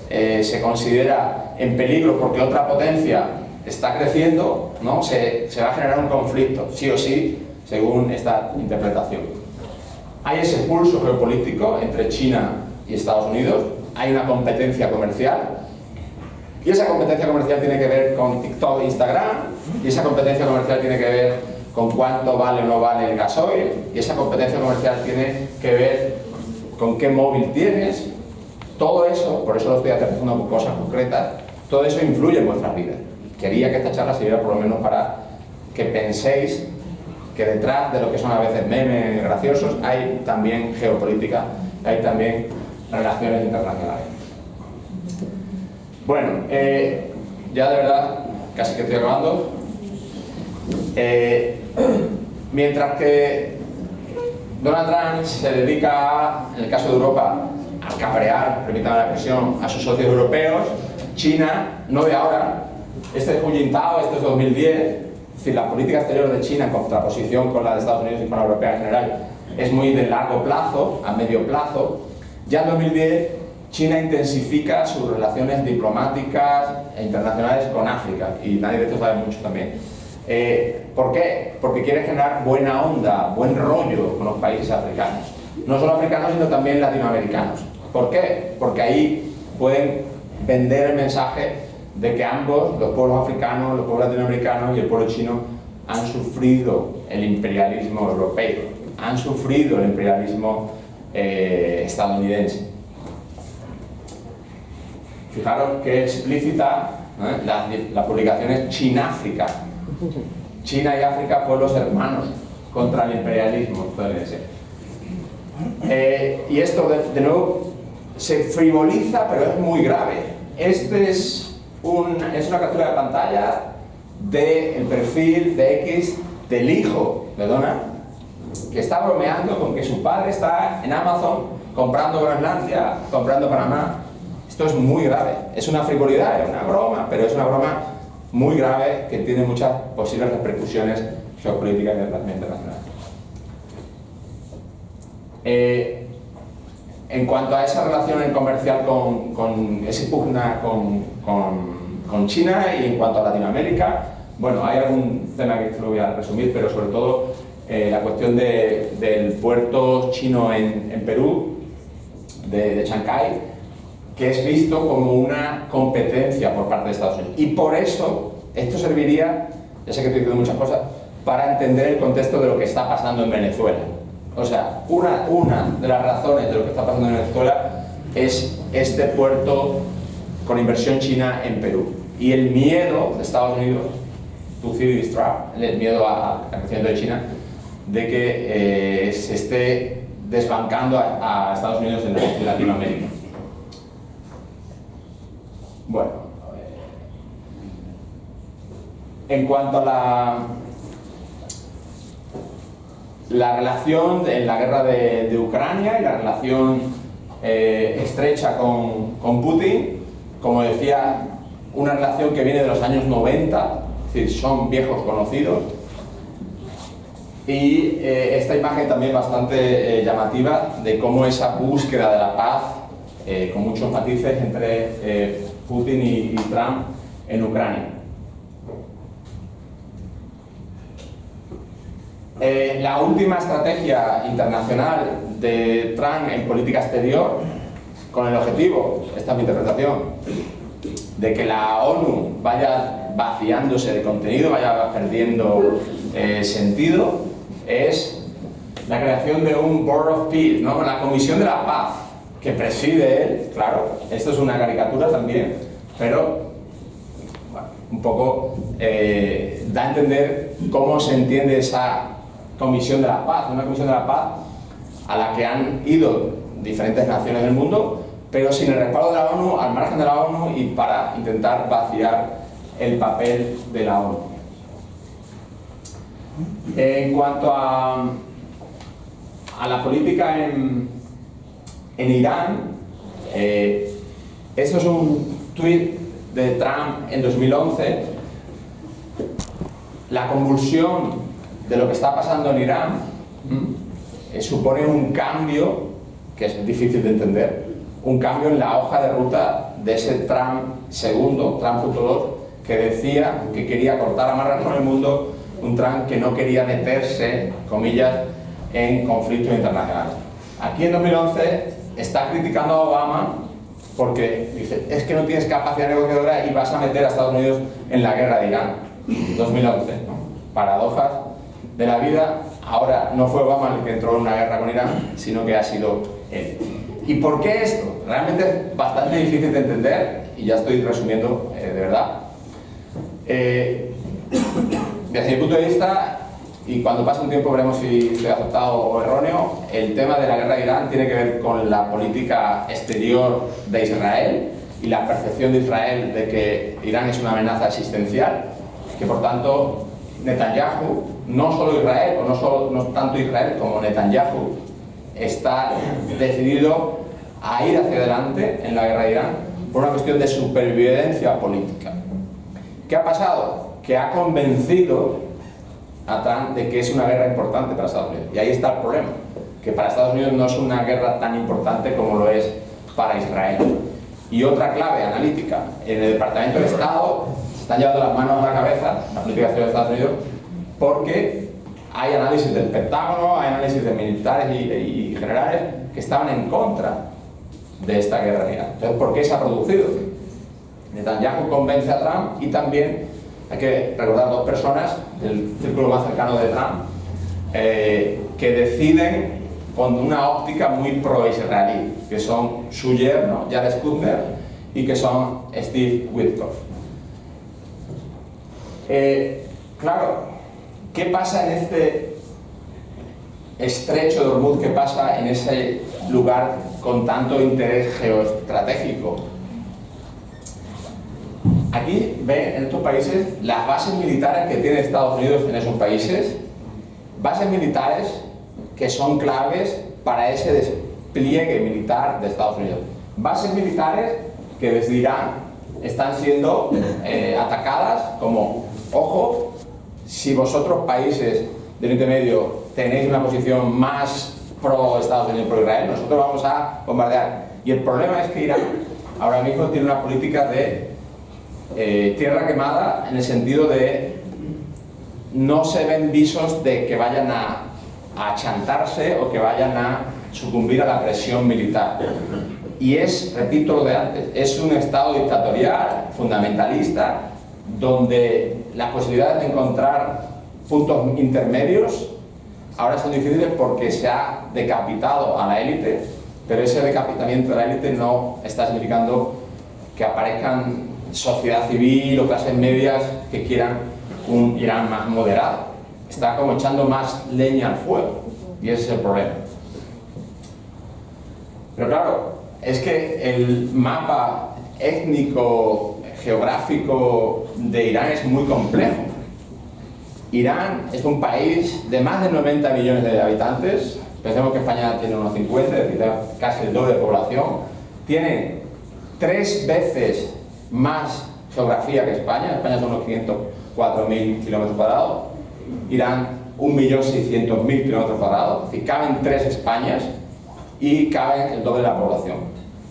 S2: se considera en peligro porque otra potencia está creciendo, ¿no? Se va a generar un conflicto, sí o sí, según esta interpretación. Hay ese pulso geopolítico entre China y Estados Unidos, hay una competencia comercial, y esa competencia comercial tiene que ver con TikTok e Instagram, y esa competencia comercial tiene que ver con cuánto vale o no vale el gasoil, y esa competencia comercial tiene que ver con qué móvil tienes. Todo eso, por eso lo estoy aterrizando con cosas concretas, todo eso influye en vuestras vidas. Quería que esta charla sirviera por lo menos para que penséis que detrás de lo que son a veces memes graciosos hay también geopolítica, hay también relaciones internacionales. Bueno, ya de verdad, casi que estoy acabando. Mientras que Donald Trump se dedica, en el caso de Europa, a cabrear, permítame la expresión, a sus socios europeos, China, no de ahora, este es Hu Jintao, este es 2010, es decir, la política exterior de China en contraposición con la de Estados Unidos y con la europea en general es muy de largo plazo, a medio plazo. Ya en 2010 China intensifica sus relaciones diplomáticas e internacionales con África, y nadie de esto sabe mucho también. ¿Por qué? Porque quiere generar buena onda, buen rollo con los países africanos. No solo africanos, sino también latinoamericanos. ¿Por qué? Porque ahí pueden vender el mensaje de que ambos, los pueblos africanos, los pueblos latinoamericanos y el pueblo chino, han sufrido el imperialismo europeo, han sufrido el imperialismo estadounidense. Fijaros qué explícita las publicaciones China-África. China y África, pueblos hermanos contra el imperialismo, puede ser. Y esto, de nuevo, se frivoliza, pero es muy grave. Este es una captura de pantalla del perfil de X del hijo de Donald, que está bromeando con que su padre está en Amazon comprando Groenlandia, comprando Panamá. Esto es muy grave. Es una frivolidad, es una broma, pero es una broma muy grave que tiene muchas posibles repercusiones geopolíticas y de relaciones internacionales. En cuanto a esa relación comercial con ese pugna con China, y en cuanto a Latinoamérica, bueno, hay algún tema que lo voy a resumir, pero sobre todo la cuestión del puerto chino en Perú, de Chancay, que es visto como una competencia por parte de Estados Unidos. Y por eso esto serviría, ya sé que estoy diciendo muchas cosas, para entender el contexto de lo que está pasando en Venezuela. O sea, una de las razones de lo que está pasando en Venezuela es este puerto con inversión china en Perú. Y el miedo de Estados Unidos, Thucydides trap, el miedo al crecimiento de China, de que se esté desbancando a Estados Unidos en Latinoamérica. Bueno, en cuanto a la relación en la guerra de Ucrania y la relación estrecha con Putin, como decía, una relación que viene de los años 90, es decir, son viejos conocidos. Y esta imagen también bastante llamativa de cómo esa búsqueda de la paz, con muchos matices entre Putin y Trump en Ucrania. La última estrategia internacional de Trump en política exterior, con el objetivo, esta es mi interpretación, de que la ONU vaya vaciándose de contenido, vaya perdiendo sentido, es la creación de un Board of Peace, ¿no? La Comisión de la Paz, que preside él, claro, esto es una caricatura también, pero bueno, un poco da a entender cómo se entiende esa Comisión de la Paz, una Comisión de la Paz a la que han ido diferentes naciones del mundo, pero sin el respaldo de la ONU, al margen de la ONU y para intentar vaciar el papel de la ONU. En cuanto a la política en Irán, esto es un tuit de Trump en 2011. La convulsión de lo que está pasando en Irán supone un cambio que es difícil de entender, un cambio en la hoja de ruta de ese Trump segundo, Trump 2, que decía que quería cortar amarras con el mundo, un Trump que no quería meterse, comillas, en conflictos internacionales. Aquí en 2011 está criticando a Obama porque dice, es que no tienes capacidad negociadora y vas a meter a Estados Unidos en la guerra de Irán. 2011, ¿no? Paradojas de la vida. Ahora no fue Obama el que entró en una guerra con Irán, sino que ha sido él. ¿Y por qué esto? Realmente es bastante difícil de entender, y ya estoy resumiendo de verdad. Desde mi punto de vista, y cuando pase un tiempo veremos si estoy acertado o erróneo, el tema de la guerra de Irán tiene que ver con la política exterior de Israel y la percepción de Israel de que Irán es una amenaza existencial, que por tanto Netanyahu, no solo Israel, o no tanto Israel como Netanyahu, está decidido a ir hacia adelante en la guerra de Irán por una cuestión de supervivencia política. ¿Qué ha pasado? Que ha convencido a Trump de que es una guerra importante para Estados Unidos. Y ahí está el problema, que para Estados Unidos no es una guerra tan importante como lo es para Israel. Y otra clave analítica, en el Departamento de Estado se están llevando las manos a la cabeza la política exterior de Estados Unidos porque hay análisis del Pentágono, hay análisis de militares y generales que estaban en contra de esta guerra en Irán. Entonces, ¿por qué se ha producido? Netanyahu convence a Trump y también hay que recordar dos personas del círculo más cercano de Trump que deciden con una óptica muy pro-israelí, que son su yerno, Jared Kushner, y que son Steve Witkoff. Claro, ¿qué pasa en este estrecho de Hormuz? ¿Qué pasa en ese lugar con tanto interés geoestratégico? Aquí ven en estos países las bases militares que tiene Estados Unidos en esos países, bases militares que son claves para ese despliegue militar de Estados Unidos. Bases militares que desde Irán están siendo atacadas como, ojo, si vosotros países del Oriente Medio tenéis una posición más pro Estados Unidos, pro Israel, nosotros vamos a bombardear. Y el problema es que Irán ahora mismo tiene una política de tierra quemada, en el sentido de no se ven visos de que vayan a achantarse o que vayan a sucumbir a la presión militar. Y es, repito lo de antes, es un estado dictatorial, fundamentalista, donde las posibilidades de encontrar puntos intermedios ahora son difíciles porque se ha decapitado a la élite, pero ese decapitamiento de la élite no está significando que aparezcan sociedad civil o clases medias que quieran un Irán más moderado. Está como echando más leña al fuego, y ese es el problema. Pero claro, es que el mapa étnico, geográfico de Irán es muy complejo. Irán es un país de más de 90 millones de habitantes. Pensemos que España tiene unos 50, es decir, casi el doble de población. Tiene 3 veces más geografía que España. España son unos 504.000 kilómetros cuadrados. Irán, 1.600.000 kilómetros cuadrados. Es decir, caben 3 Españas y caben el doble de la población.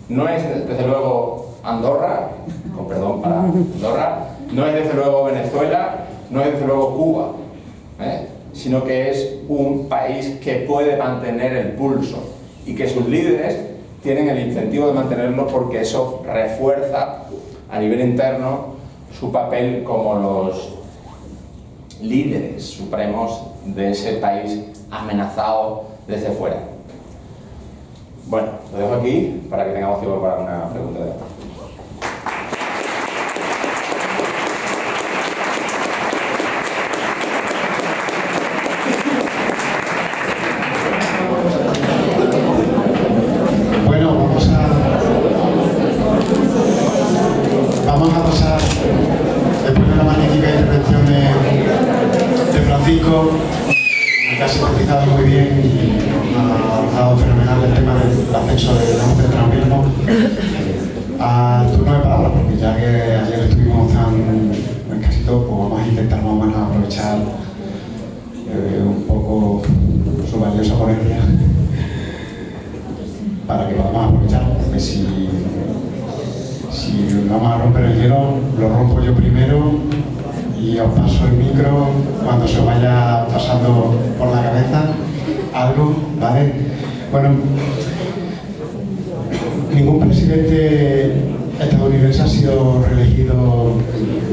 S2: No es, desde luego, Andorra, con perdón para Andorra, no es, desde luego, Venezuela, no es, desde luego, Cuba, sino que es un país que puede mantener el pulso y que sus líderes tienen el incentivo de mantenerlo porque eso refuerza a nivel interno su papel como los líderes supremos de ese país amenazado desde fuera. Bueno, lo dejo aquí para que tengamos tiempo para una pregunta de después.
S1: Bueno, vamos a pasar, después de la magnífica intervención de Francisco, que ha sintetizado muy bien y ha dado fenomenal el tema del ascenso del centralismo, al turno de palabra, porque ya que ayer estuvimos tan escasitos, pues vamos a intentar más o menos aprovechar un poco su valiosa ponencia para que podamos aprovechar, porque si vamos a romper el hielo, lo rompo yo primero y os paso el micro cuando se vaya pasando por la cabeza algo, ¿vale? Bueno, ningún presidente estadounidense ha sido reelegido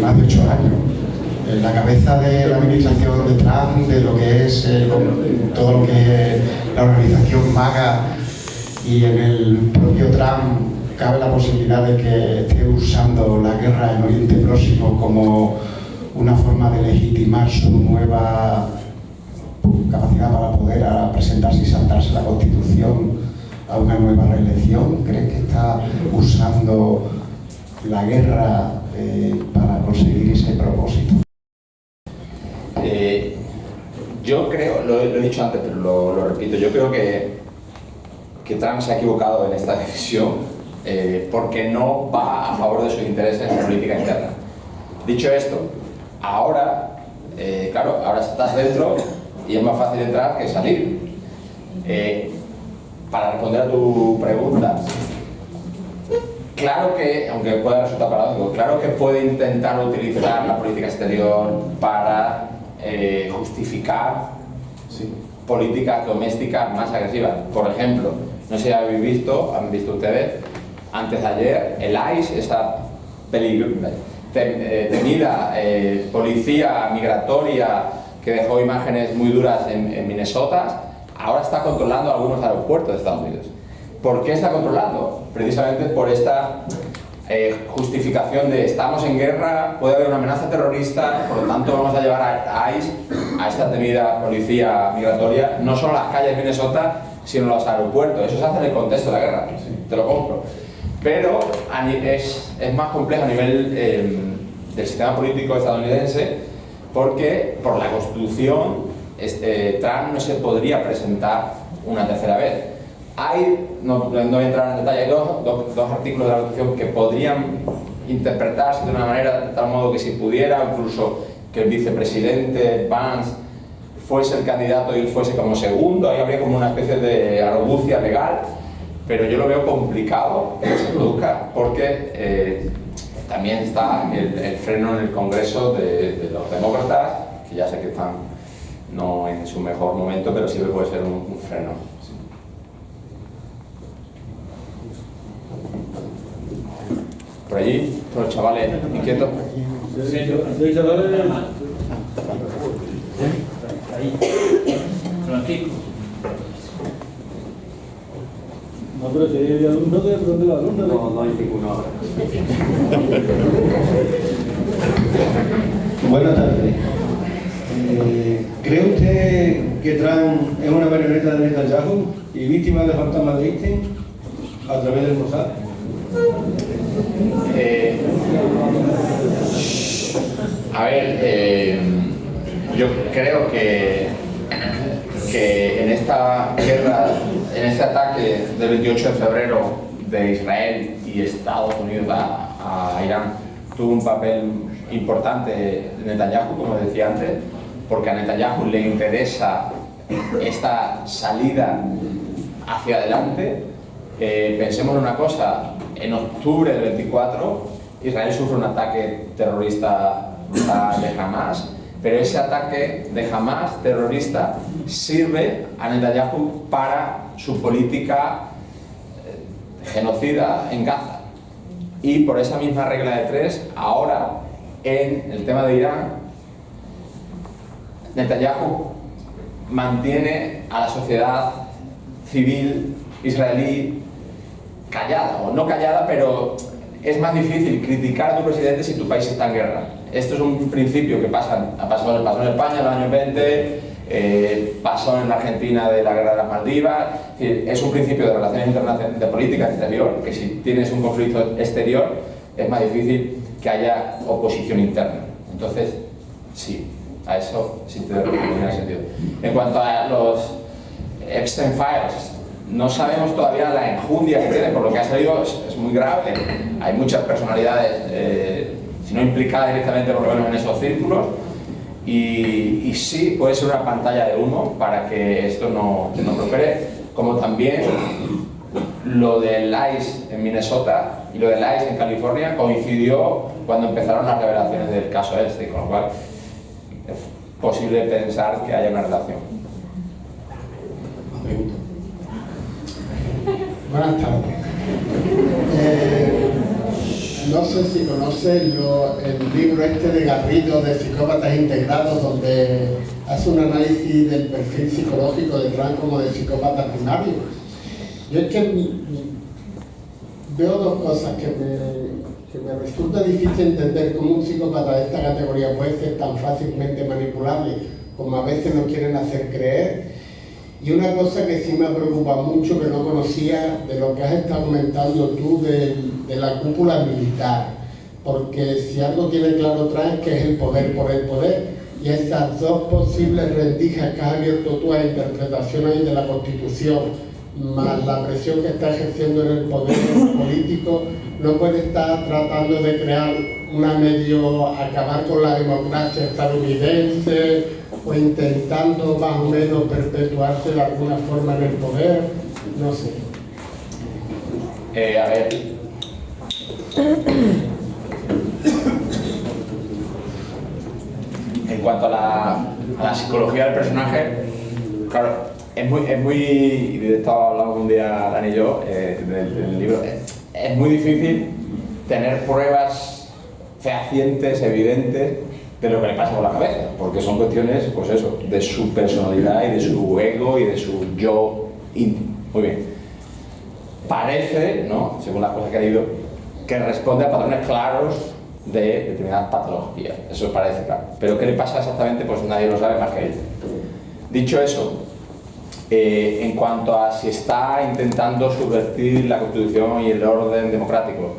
S1: más de 8 años. En la cabeza de la administración de Trump, de lo que es todo lo que es la organización MAGA, y en el propio Trump cabe la posibilidad de que esté usando la guerra en Oriente Próximo como una forma de legitimar su nueva capacidad para poder presentarse y saltarse la Constitución a una nueva reelección. ¿Cree que está usando la guerra para conseguir ese propósito?
S2: Yo creo, lo he dicho antes, pero lo repito, yo creo que Trump se ha equivocado en esta decisión porque no va a favor de sus intereses en política interna. Dicho esto, ahora, claro, ahora estás dentro y es más fácil entrar que salir. Para responder a tu pregunta, claro que, aunque pueda resultar paradójico, claro que puede intentar utilizar la política exterior para justificar políticas domésticas más agresivas. Por ejemplo, no sé si han visto ustedes, antes de ayer, el ICE, esa temida policía migratoria que dejó imágenes muy duras en Minnesota, ahora está controlando algunos aeropuertos de Estados Unidos. ¿Por qué está controlando? Precisamente por esta justificación de estamos en guerra, puede haber una amenaza terrorista, por lo tanto vamos a llevar a ICE, a esta temida policía migratoria, no solo a las calles de Minnesota, sino a los aeropuertos. Eso se hace en el contexto de la guerra, te lo compro. Pero es más complejo a nivel del sistema político estadounidense, porque por la Constitución Trump no se podría presentar una tercera vez. No voy a entrar en detalle, hay dos artículos de la Constitución que podrían interpretarse de una manera de tal modo que si pudiera, incluso que el vicepresidente Vance fuese el candidato y él fuese como segundo, ahí habría como una especie de argucia legal, pero yo lo veo complicado que se produzca porque también está el freno en el Congreso de los demócratas, que ya sé que están no en su mejor momento, pero sí que puede ser un freno. Por allí, todos los chavales inquietos.
S3: Sí, chavales. Ahí. Francisco.
S4: No, pero si hay alumnos, ¿de dónde los alumnos?
S5: No hay ninguno ahora.
S6: Buenas tardes. ¿Cree usted que Trump es una marioneta de Netanyahu y víctima de fantasmas de Einstein a través del Mossad?
S2: Yo creo que en esta guerra, en este ataque del 28 de febrero de Israel y Estados Unidos a Irán, tuvo un papel importante Netanyahu, como decía antes, porque a Netanyahu le interesa esta salida hacia adelante. Pensemos en una cosa, en octubre del 24 Israel sufre un ataque terrorista de Hamas, pero ese ataque de Hamas terrorista sirve a Netanyahu para su política genocida en Gaza. Y por esa misma regla de tres, ahora en el tema de Irán, Netanyahu mantiene a la sociedad civil israelí callada, o no callada, pero es más difícil criticar a tu presidente si tu país está en guerra. Esto es un principio que pasó en España en los años 20, pasó en la Argentina de la guerra de las Maldivas. Es un principio de relaciones internacionales, de política exterior, que si tienes un conflicto exterior es más difícil que haya oposición interna. Entonces, sí, a eso sí te doy en ese sentido. En cuanto a los Epstein Files, no sabemos todavía la enjundia que tiene, por lo que ha salido es muy grave. Hay muchas personalidades, si no implicadas directamente, por lo menos en esos círculos, y sí puede ser una pantalla de humo para que esto no prospere, como también lo del ICE en Minnesota y lo del ICE en California coincidió cuando empezaron las revelaciones del caso Epstein, con lo cual es posible pensar que haya una relación.
S7: Buenas tardes. No sé si conoces el libro este de Garrido de Psicópatas Integrados, donde hace un análisis del perfil psicológico de Trump como de psicópata primario. Yo es que veo dos cosas que me resulta difícil entender cómo un psicópata de esta categoría puede ser tan fácilmente manipulable como a veces nos quieren hacer creer. Y una cosa que sí me preocupa mucho, que no conocía, de lo que has estado comentando tú de la cúpula militar. Porque si algo tiene claro Trump es que es el poder por el poder. Y esas dos posibles rendijas que has abierto tú a interpretaciones de la Constitución, más la presión que está ejerciendo en el poder político, no puede estar tratando de crear una medio acabar con la democracia estadounidense, o intentando más o menos perpetuarse de alguna forma en el poder, no sé.
S2: A ver. En cuanto a la psicología del personaje, claro, es muy y de esto hablamos un día Dani y yo del libro, es muy difícil tener pruebas fehacientes, evidentes, de lo que le pasa por la cabeza, porque son cuestiones, pues eso, de su personalidad y de su ego y de su yo íntimo. Muy bien. Parece, ¿no?, según las cosas que he leído, que responde a patrones claros de determinadas patologías. Eso parece claro. Pero ¿qué le pasa exactamente? Pues nadie lo sabe más que él. Dicho eso, en cuanto a si está intentando subvertir la Constitución y el orden democrático,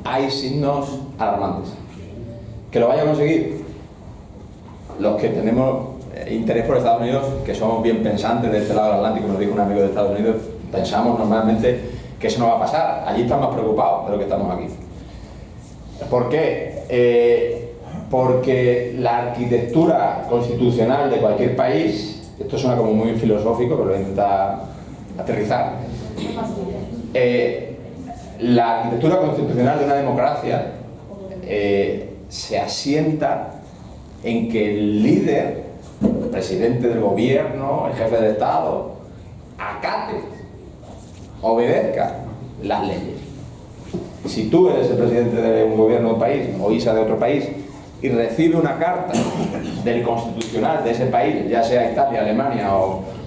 S2: hay signos alarmantes. ¿Que lo vaya a conseguir? Los que tenemos interés por Estados Unidos, que somos bien pensantes de este lado del Atlántico, nos dijo un amigo de Estados Unidos, pensamos normalmente que eso no va a pasar. Allí están más preocupados de lo que estamos aquí. ¿Por qué? Porque la arquitectura constitucional de cualquier país, esto suena como muy filosófico, pero lo voy a intentar aterrizar, la arquitectura constitucional de una democracia se asienta en que el líder, el presidente del gobierno, el jefe de Estado, acate, obedezca las leyes. Si tú eres el presidente de un gobierno de un país o ISA de otro país y recibe una carta del constitucional de ese país, ya sea Italia, Alemania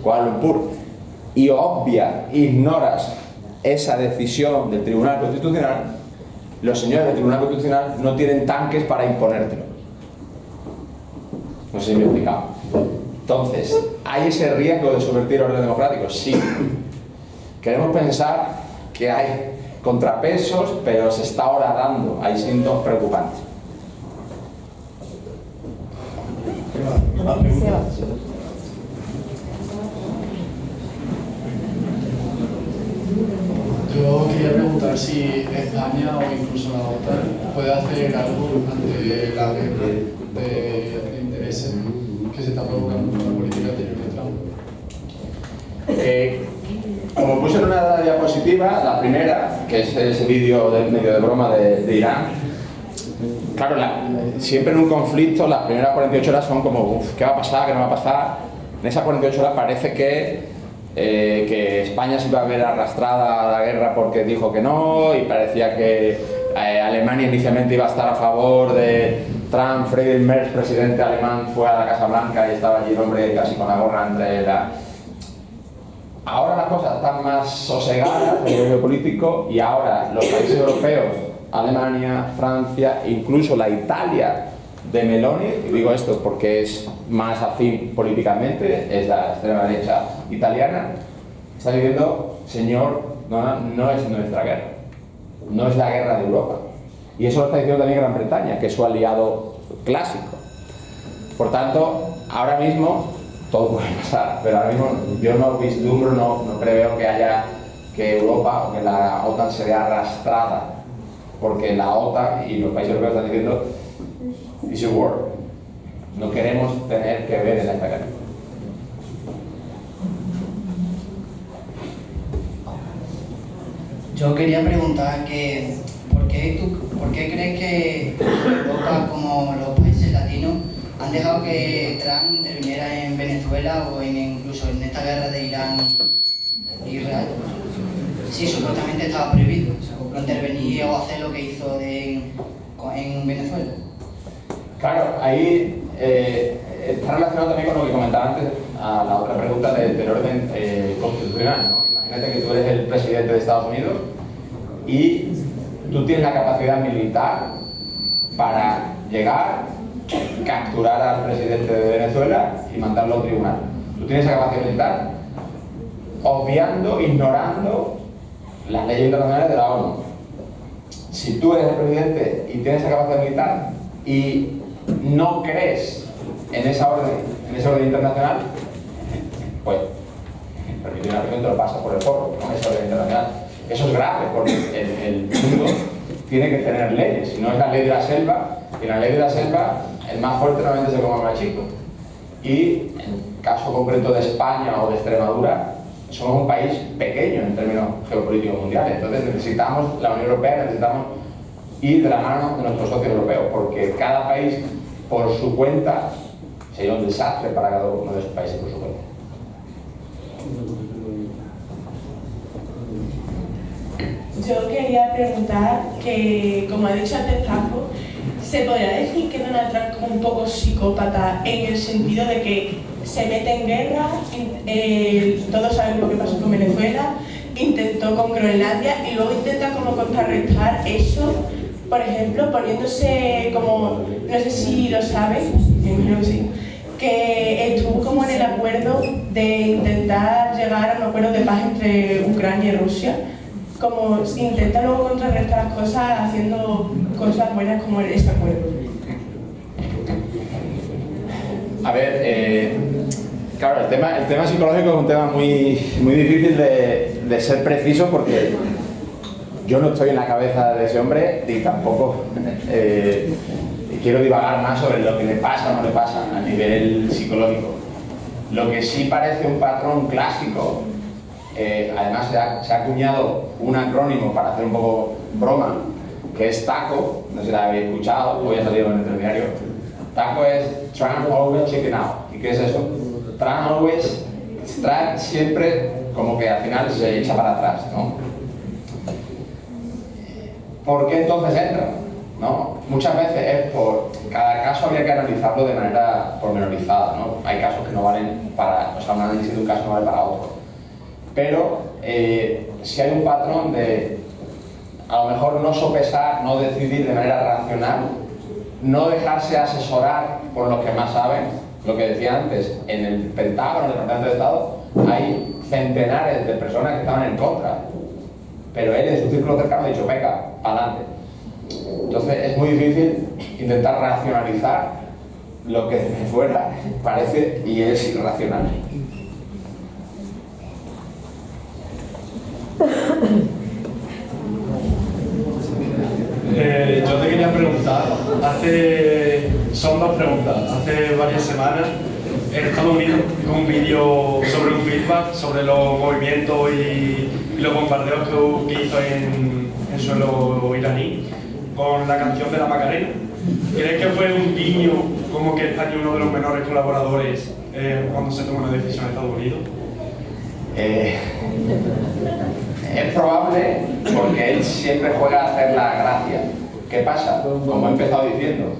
S2: Kuala Lumpur, y ignoras esa decisión del Tribunal Constitucional, los señores del Tribunal Constitucional no tienen tanques para imponértelo. No sé si me he explicado. Entonces, ¿hay ese riesgo de subvertir el orden democrático? Sí. Queremos pensar que hay contrapesos, pero se está ahora dando. Hay síntomas preocupantes.
S5: Yo quería preguntar si España o incluso la OTAN puede hacer algo ante la guerra de intereses que se está provocando con la política exterior de Trump.
S2: Como puse en una diapositiva, la primera, que es ese vídeo del medio de broma de Irán, claro, siempre en un conflicto las primeras 48 horas son como, ¿qué va a pasar? ¿Qué no va a pasar? En esas 48 horas parece que España se iba a ver arrastrada a la guerra porque dijo que no, y parecía que Alemania inicialmente iba a estar a favor de Trump. Friedrich Merz, presidente alemán, fue a la Casa Blanca y estaba allí el hombre casi con la gorra entre la... Ahora las cosas están más sosegadas a nivel geopolítico, y ahora los países europeos, Alemania, Francia, incluso la Italia de Meloni, y digo esto porque es más afín políticamente, es la extrema derecha italiana, está diciendo, señor, no es nuestra guerra, no es la guerra de Europa. Y eso lo está diciendo también Gran Bretaña, que es su aliado clásico. Por tanto, ahora mismo todo puede pasar, pero ahora mismo yo no vislumbro, no preveo que Europa o que la OTAN se vea arrastrada, porque la OTAN y los países europeos están diciendo it's a war, no queremos tener que ver en esta guerra.
S8: Yo quería preguntar que ¿por qué crees que Europa, como los países latinos, han dejado que Trump interviniera en Venezuela o incluso en esta guerra de Irán e Israel? Sí, supuestamente estaba prohibido no intervenir o hacer lo que hizo en Venezuela.
S2: Claro, ahí está relacionado también con lo que comentaba antes, a la otra pregunta del orden constitucional, ¿no? Imagínate que tú eres el presidente de Estados Unidos y tú tienes la capacidad militar para llegar, capturar al presidente de Venezuela y mandarlo al tribunal. Tú tienes esa capacidad militar, obviando, ignorando las leyes internacionales de la ONU. Si tú eres el presidente y tienes esa capacidad militar y no crees en esa orden internacional, pues permitir una presión te lo pasa por el forro, con esa orden internacional. Eso es grave, porque el mundo tiene que tener leyes, si no es la ley de la selva, y en la ley de la selva el más fuerte normalmente se come al más chico. Y en el caso concreto de España o de Extremadura, somos un país pequeño en términos geopolíticos mundiales, entonces necesitamos, la Unión Europea necesitamos ir de la mano de nuestros socios europeos, porque cada país por su cuenta sería un desastre para cada uno de esos países por su cuenta.
S9: Yo quería preguntar que, como ha dicho antes Paco, ¿se podría decir que Donald Trump es como un poco psicópata en el sentido de que se mete en guerra, todos sabemos lo que pasó con Venezuela, intentó con Groenlandia y luego intenta como contrarrestar eso, por ejemplo, poniéndose como, no sé si lo saben, creo que sí, que estuvo como en el acuerdo de intentar llegar a un acuerdo de paz entre Ucrania y Rusia, como intenta luego contrarrestar las cosas haciendo cosas buenas como este acuerdo.
S2: A ver, claro, el tema psicológico es un tema muy difícil de ser preciso, porque yo no estoy en la cabeza de ese hombre y tampoco quiero divagar más sobre lo que le pasa o no le pasa a nivel psicológico. Lo que sí parece un patrón clásico, además se ha acuñado un acrónimo para hacer un poco broma, que es TACO, no sé si la habéis escuchado, hoy ha salido en el telediario. TACO es Trump Always Chicken Out. ¿Y qué es eso? Trump siempre como que al final se echa para atrás, ¿no? ¿Por qué entonces entra? ¿no? Muchas veces es por... Cada caso habría que analizarlo de manera pormenorizada, ¿no? Hay casos que no valen para... O sea, un análisis de un caso no vale para otro. Pero si hay un patrón de... A lo mejor no sopesar, no decidir de manera racional, no dejarse asesorar por los que más saben. Lo que decía antes, en el Pentágono, en el Departamento de Estado, hay centenares de personas que estaban en contra. Pero él en su círculo cercano ha dicho, venga, adelante. Entonces es muy difícil intentar racionalizar lo que de fuera parece y es irracional.
S10: Yo te quería preguntar, son dos preguntas. Hace varias semanas en Estados Unidos con un vídeo sobre un feedback, sobre los movimientos y los bombardeos que hizo en suelo iraní con la canción de la Macarena. ¿Crees que fue un guiño como que España es uno de los menores colaboradores cuando se toma una decisión en Estados Unidos?
S2: Es probable porque él siempre juega a hacer la gracia. ¿Qué pasa? Como he empezado diciendo,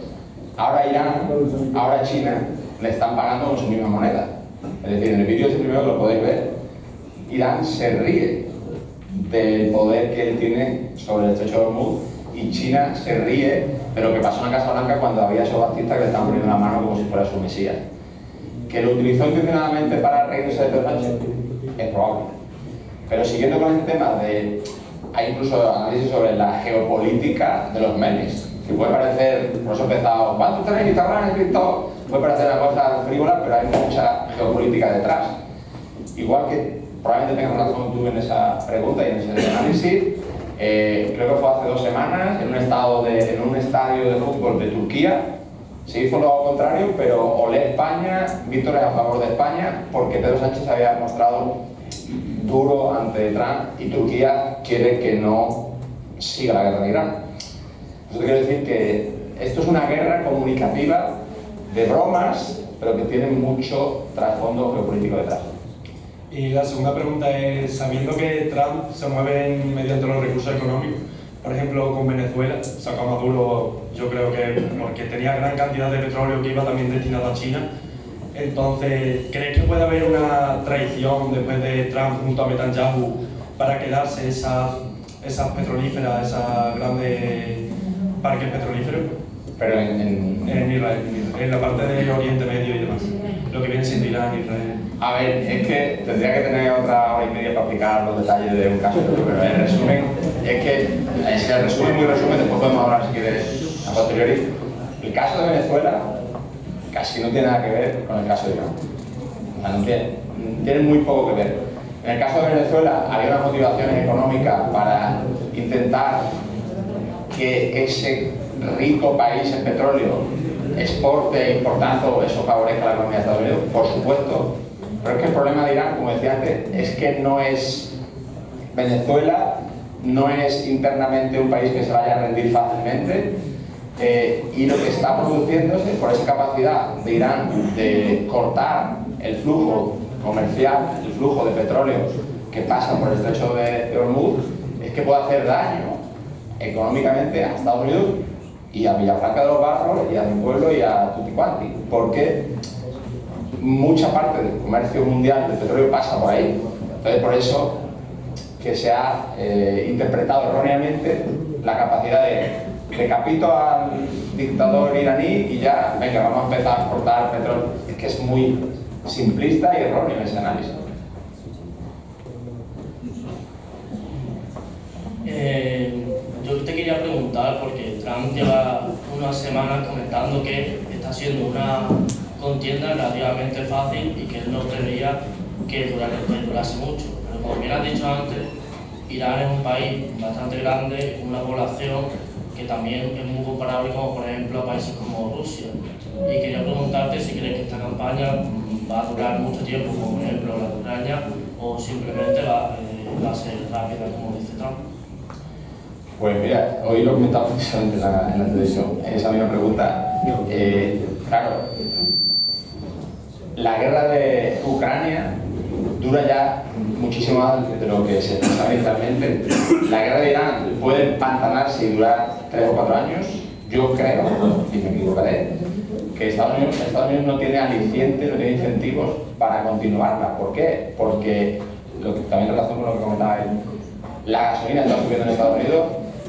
S2: ahora Irán, ahora China le están pagando con su misma moneda. Es decir, en el vídeo primero lo podéis ver. Irán se ríe del poder que él tiene sobre el estrecho de Hormuz y China se ríe de lo que pasó en la Casa Blanca cuando había subastistas que le estaban poniendo la mano como si fuera su mesías. ¿Que lo utilizó intencionadamente para reírse de Sánchez? Es probable. Pero siguiendo con este tema hay incluso análisis sobre la geopolítica de los memes, que puede parecer, por eso he empezado, ¿cuántos tenéis Instagram escrito? Puede parecer una cosa frívola, pero hay mucha geopolítica detrás. Igual que probablemente tengas razón tú en esa pregunta y en ese análisis, creo que fue hace 2 semanas, en un estadio de fútbol de Turquía, se hizo lo contrario, pero olé España, victoria a favor de España, porque Pedro Sánchez había mostrado duro ante Trump y Turquía quiere que no siga la guerra en Irán. Eso quiero decir que esto es una guerra comunicativa de bromas, pero que tiene mucho trasfondo geopolítico detrás.
S10: Y la segunda pregunta es, sabiendo que Trump se mueve mediante los recursos económicos, por ejemplo con Venezuela, sacó a Maduro, yo creo que porque tenía gran cantidad de petróleo que iba también destinado a China. Entonces, ¿crees que puede haber una traición después de Trump junto a Netanyahu para quedarse esas petrolíferas, esos grandes parques petrolíferos?
S2: Pero en
S10: Israel, en la parte del Oriente Medio y demás, lo que viene siendo Irán, Israel.
S2: A ver, es que tendría que tener otra hora y media para explicar los detalles de un caso, pero en resumen, es que si el resumen muy resumen, después podemos hablar si quieres a posteriori. El caso de Venezuela casi no tiene nada que ver con el caso de Irán. O sea, no tiene muy poco que ver. En el caso de Venezuela había unas motivaciones económicas para intentar que ese rico país en petróleo exporte, importando, eso favorezca a la economía de Estados Unidos, por supuesto. Pero es que el problema de Irán, como decía antes, es que no es Venezuela, no es internamente un país que se vaya a rendir fácilmente. Y lo que está produciéndose por esa capacidad de Irán de cortar el flujo comercial, el flujo de petróleo que pasa por el estrecho de Hormuz, es que puede hacer daño económicamente a Estados Unidos y a Villafranca de los Barros y a mi pueblo y a Tutti Quanti, porque mucha parte del comercio mundial del petróleo pasa por ahí. Entonces, por eso que se ha interpretado erróneamente la capacidad de decapito al dictador iraní y ya, venga, vamos a empezar a exportar petróleo. Es que es muy simplista y erróneo ese análisis.
S11: Yo te quería preguntar, porque Trump lleva unas semanas comentando que está siendo una contienda relativamente fácil y que él no preveía que durase mucho. Pero como bien has dicho antes, Irán es un país bastante grande, con una población que también es muy comparable como por ejemplo a países como Rusia. Y quería preguntarte si crees que esta campaña va a durar mucho tiempo, como por ejemplo la de Ucrania, o simplemente va a ser rápida, como dice Trump.
S2: Pues mira, hoy lo comentaba precisamente en la televisión, en esa misma pregunta. Claro, la guerra de Ucrania dura ya muchísimo más de lo que se pensaba inicialmente. La guerra de Irán puede empantanarse y durar 3 o 4 años. Yo creo, y me equivocaré, que Estados Unidos no tiene aliciente, no tiene incentivos para continuarla. ¿Por qué? Porque, también en relación con lo que comentaba él, la gasolina está subiendo en Estados Unidos,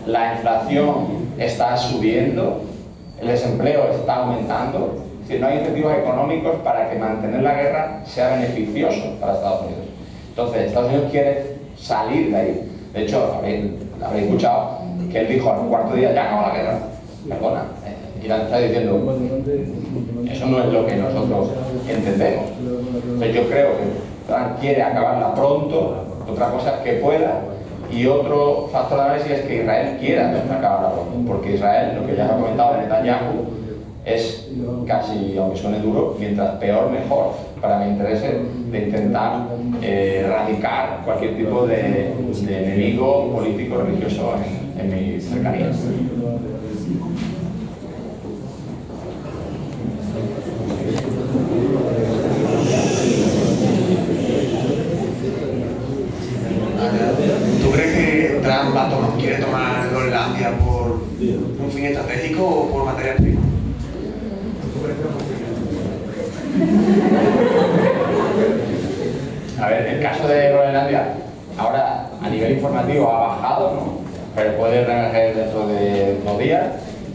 S2: la inflación está subiendo, el desempleo está aumentando, es decir, no hay incentivos económicos para que mantener la guerra sea beneficioso para Estados Unidos. Entonces, Estados Unidos quiere salir de ahí. De hecho, habréis escuchado que él dijo al cuarto día, ya acabó la guerra. Perdona, Irán está diciendo, eso no es lo que nosotros entendemos. Entonces yo creo que Trump quiere acabarla pronto, otra cosa es que pueda, y otro factor de análisis es que Israel quiera acabarla pronto, porque Israel, lo que ya ha comentado Netanyahu, es casi, aunque suene duro, mientras peor mejor, para mi interés de intentar erradicar cualquier tipo de enemigo político religioso en mis cercanías.
S12: ¿Tú crees que Trump quiere tomar Groenlandia por un fin estratégico o por materia prima?
S2: A ver, el caso de Groenlandia, ahora a nivel informativo ha bajado, ¿no? Pero puede reemerger dentro de 2 días.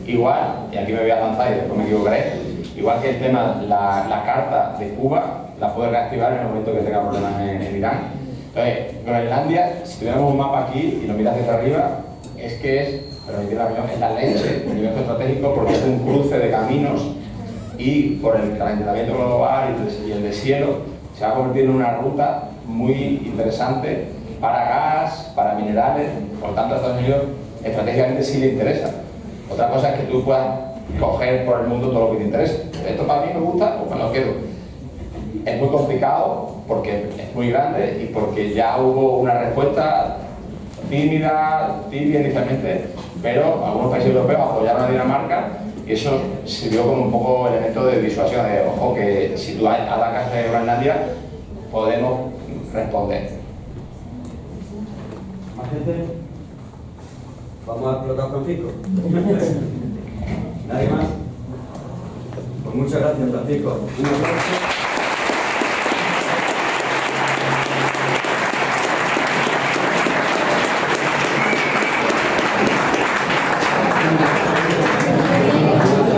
S2: Igual, y aquí me voy a lanzar y después me equivocaré, igual que el tema, la carta de Cuba, la puede reactivar en el momento que tenga problemas en Irán. Entonces, Groenlandia, si tuviéramos un mapa aquí y lo miras hacia arriba, es que es, permitid la opinión, es la leche a nivel estratégico porque es un cruce de caminos y por el calentamiento global y el deshielo se va a convertir en una ruta muy interesante para gas, para minerales. Por tanto, a Estados Unidos estratégicamente sí le interesa. Otra cosa es que tú puedas coger por el mundo todo lo que te interese. Esto para mí me gusta, pues me lo quedo. Es muy complicado porque es muy grande y porque ya hubo una respuesta tibia inicialmente, pero algunos países europeos apoyaron a Dinamarca y eso sirvió como un poco elemento de disuasión, de ojo que si tú atacas a Groenlandia podemos responder.
S13: ¿Más gente? ¿Vamos a explotar Francisco? ¿Nadie más? Pues muchas gracias, Francisco.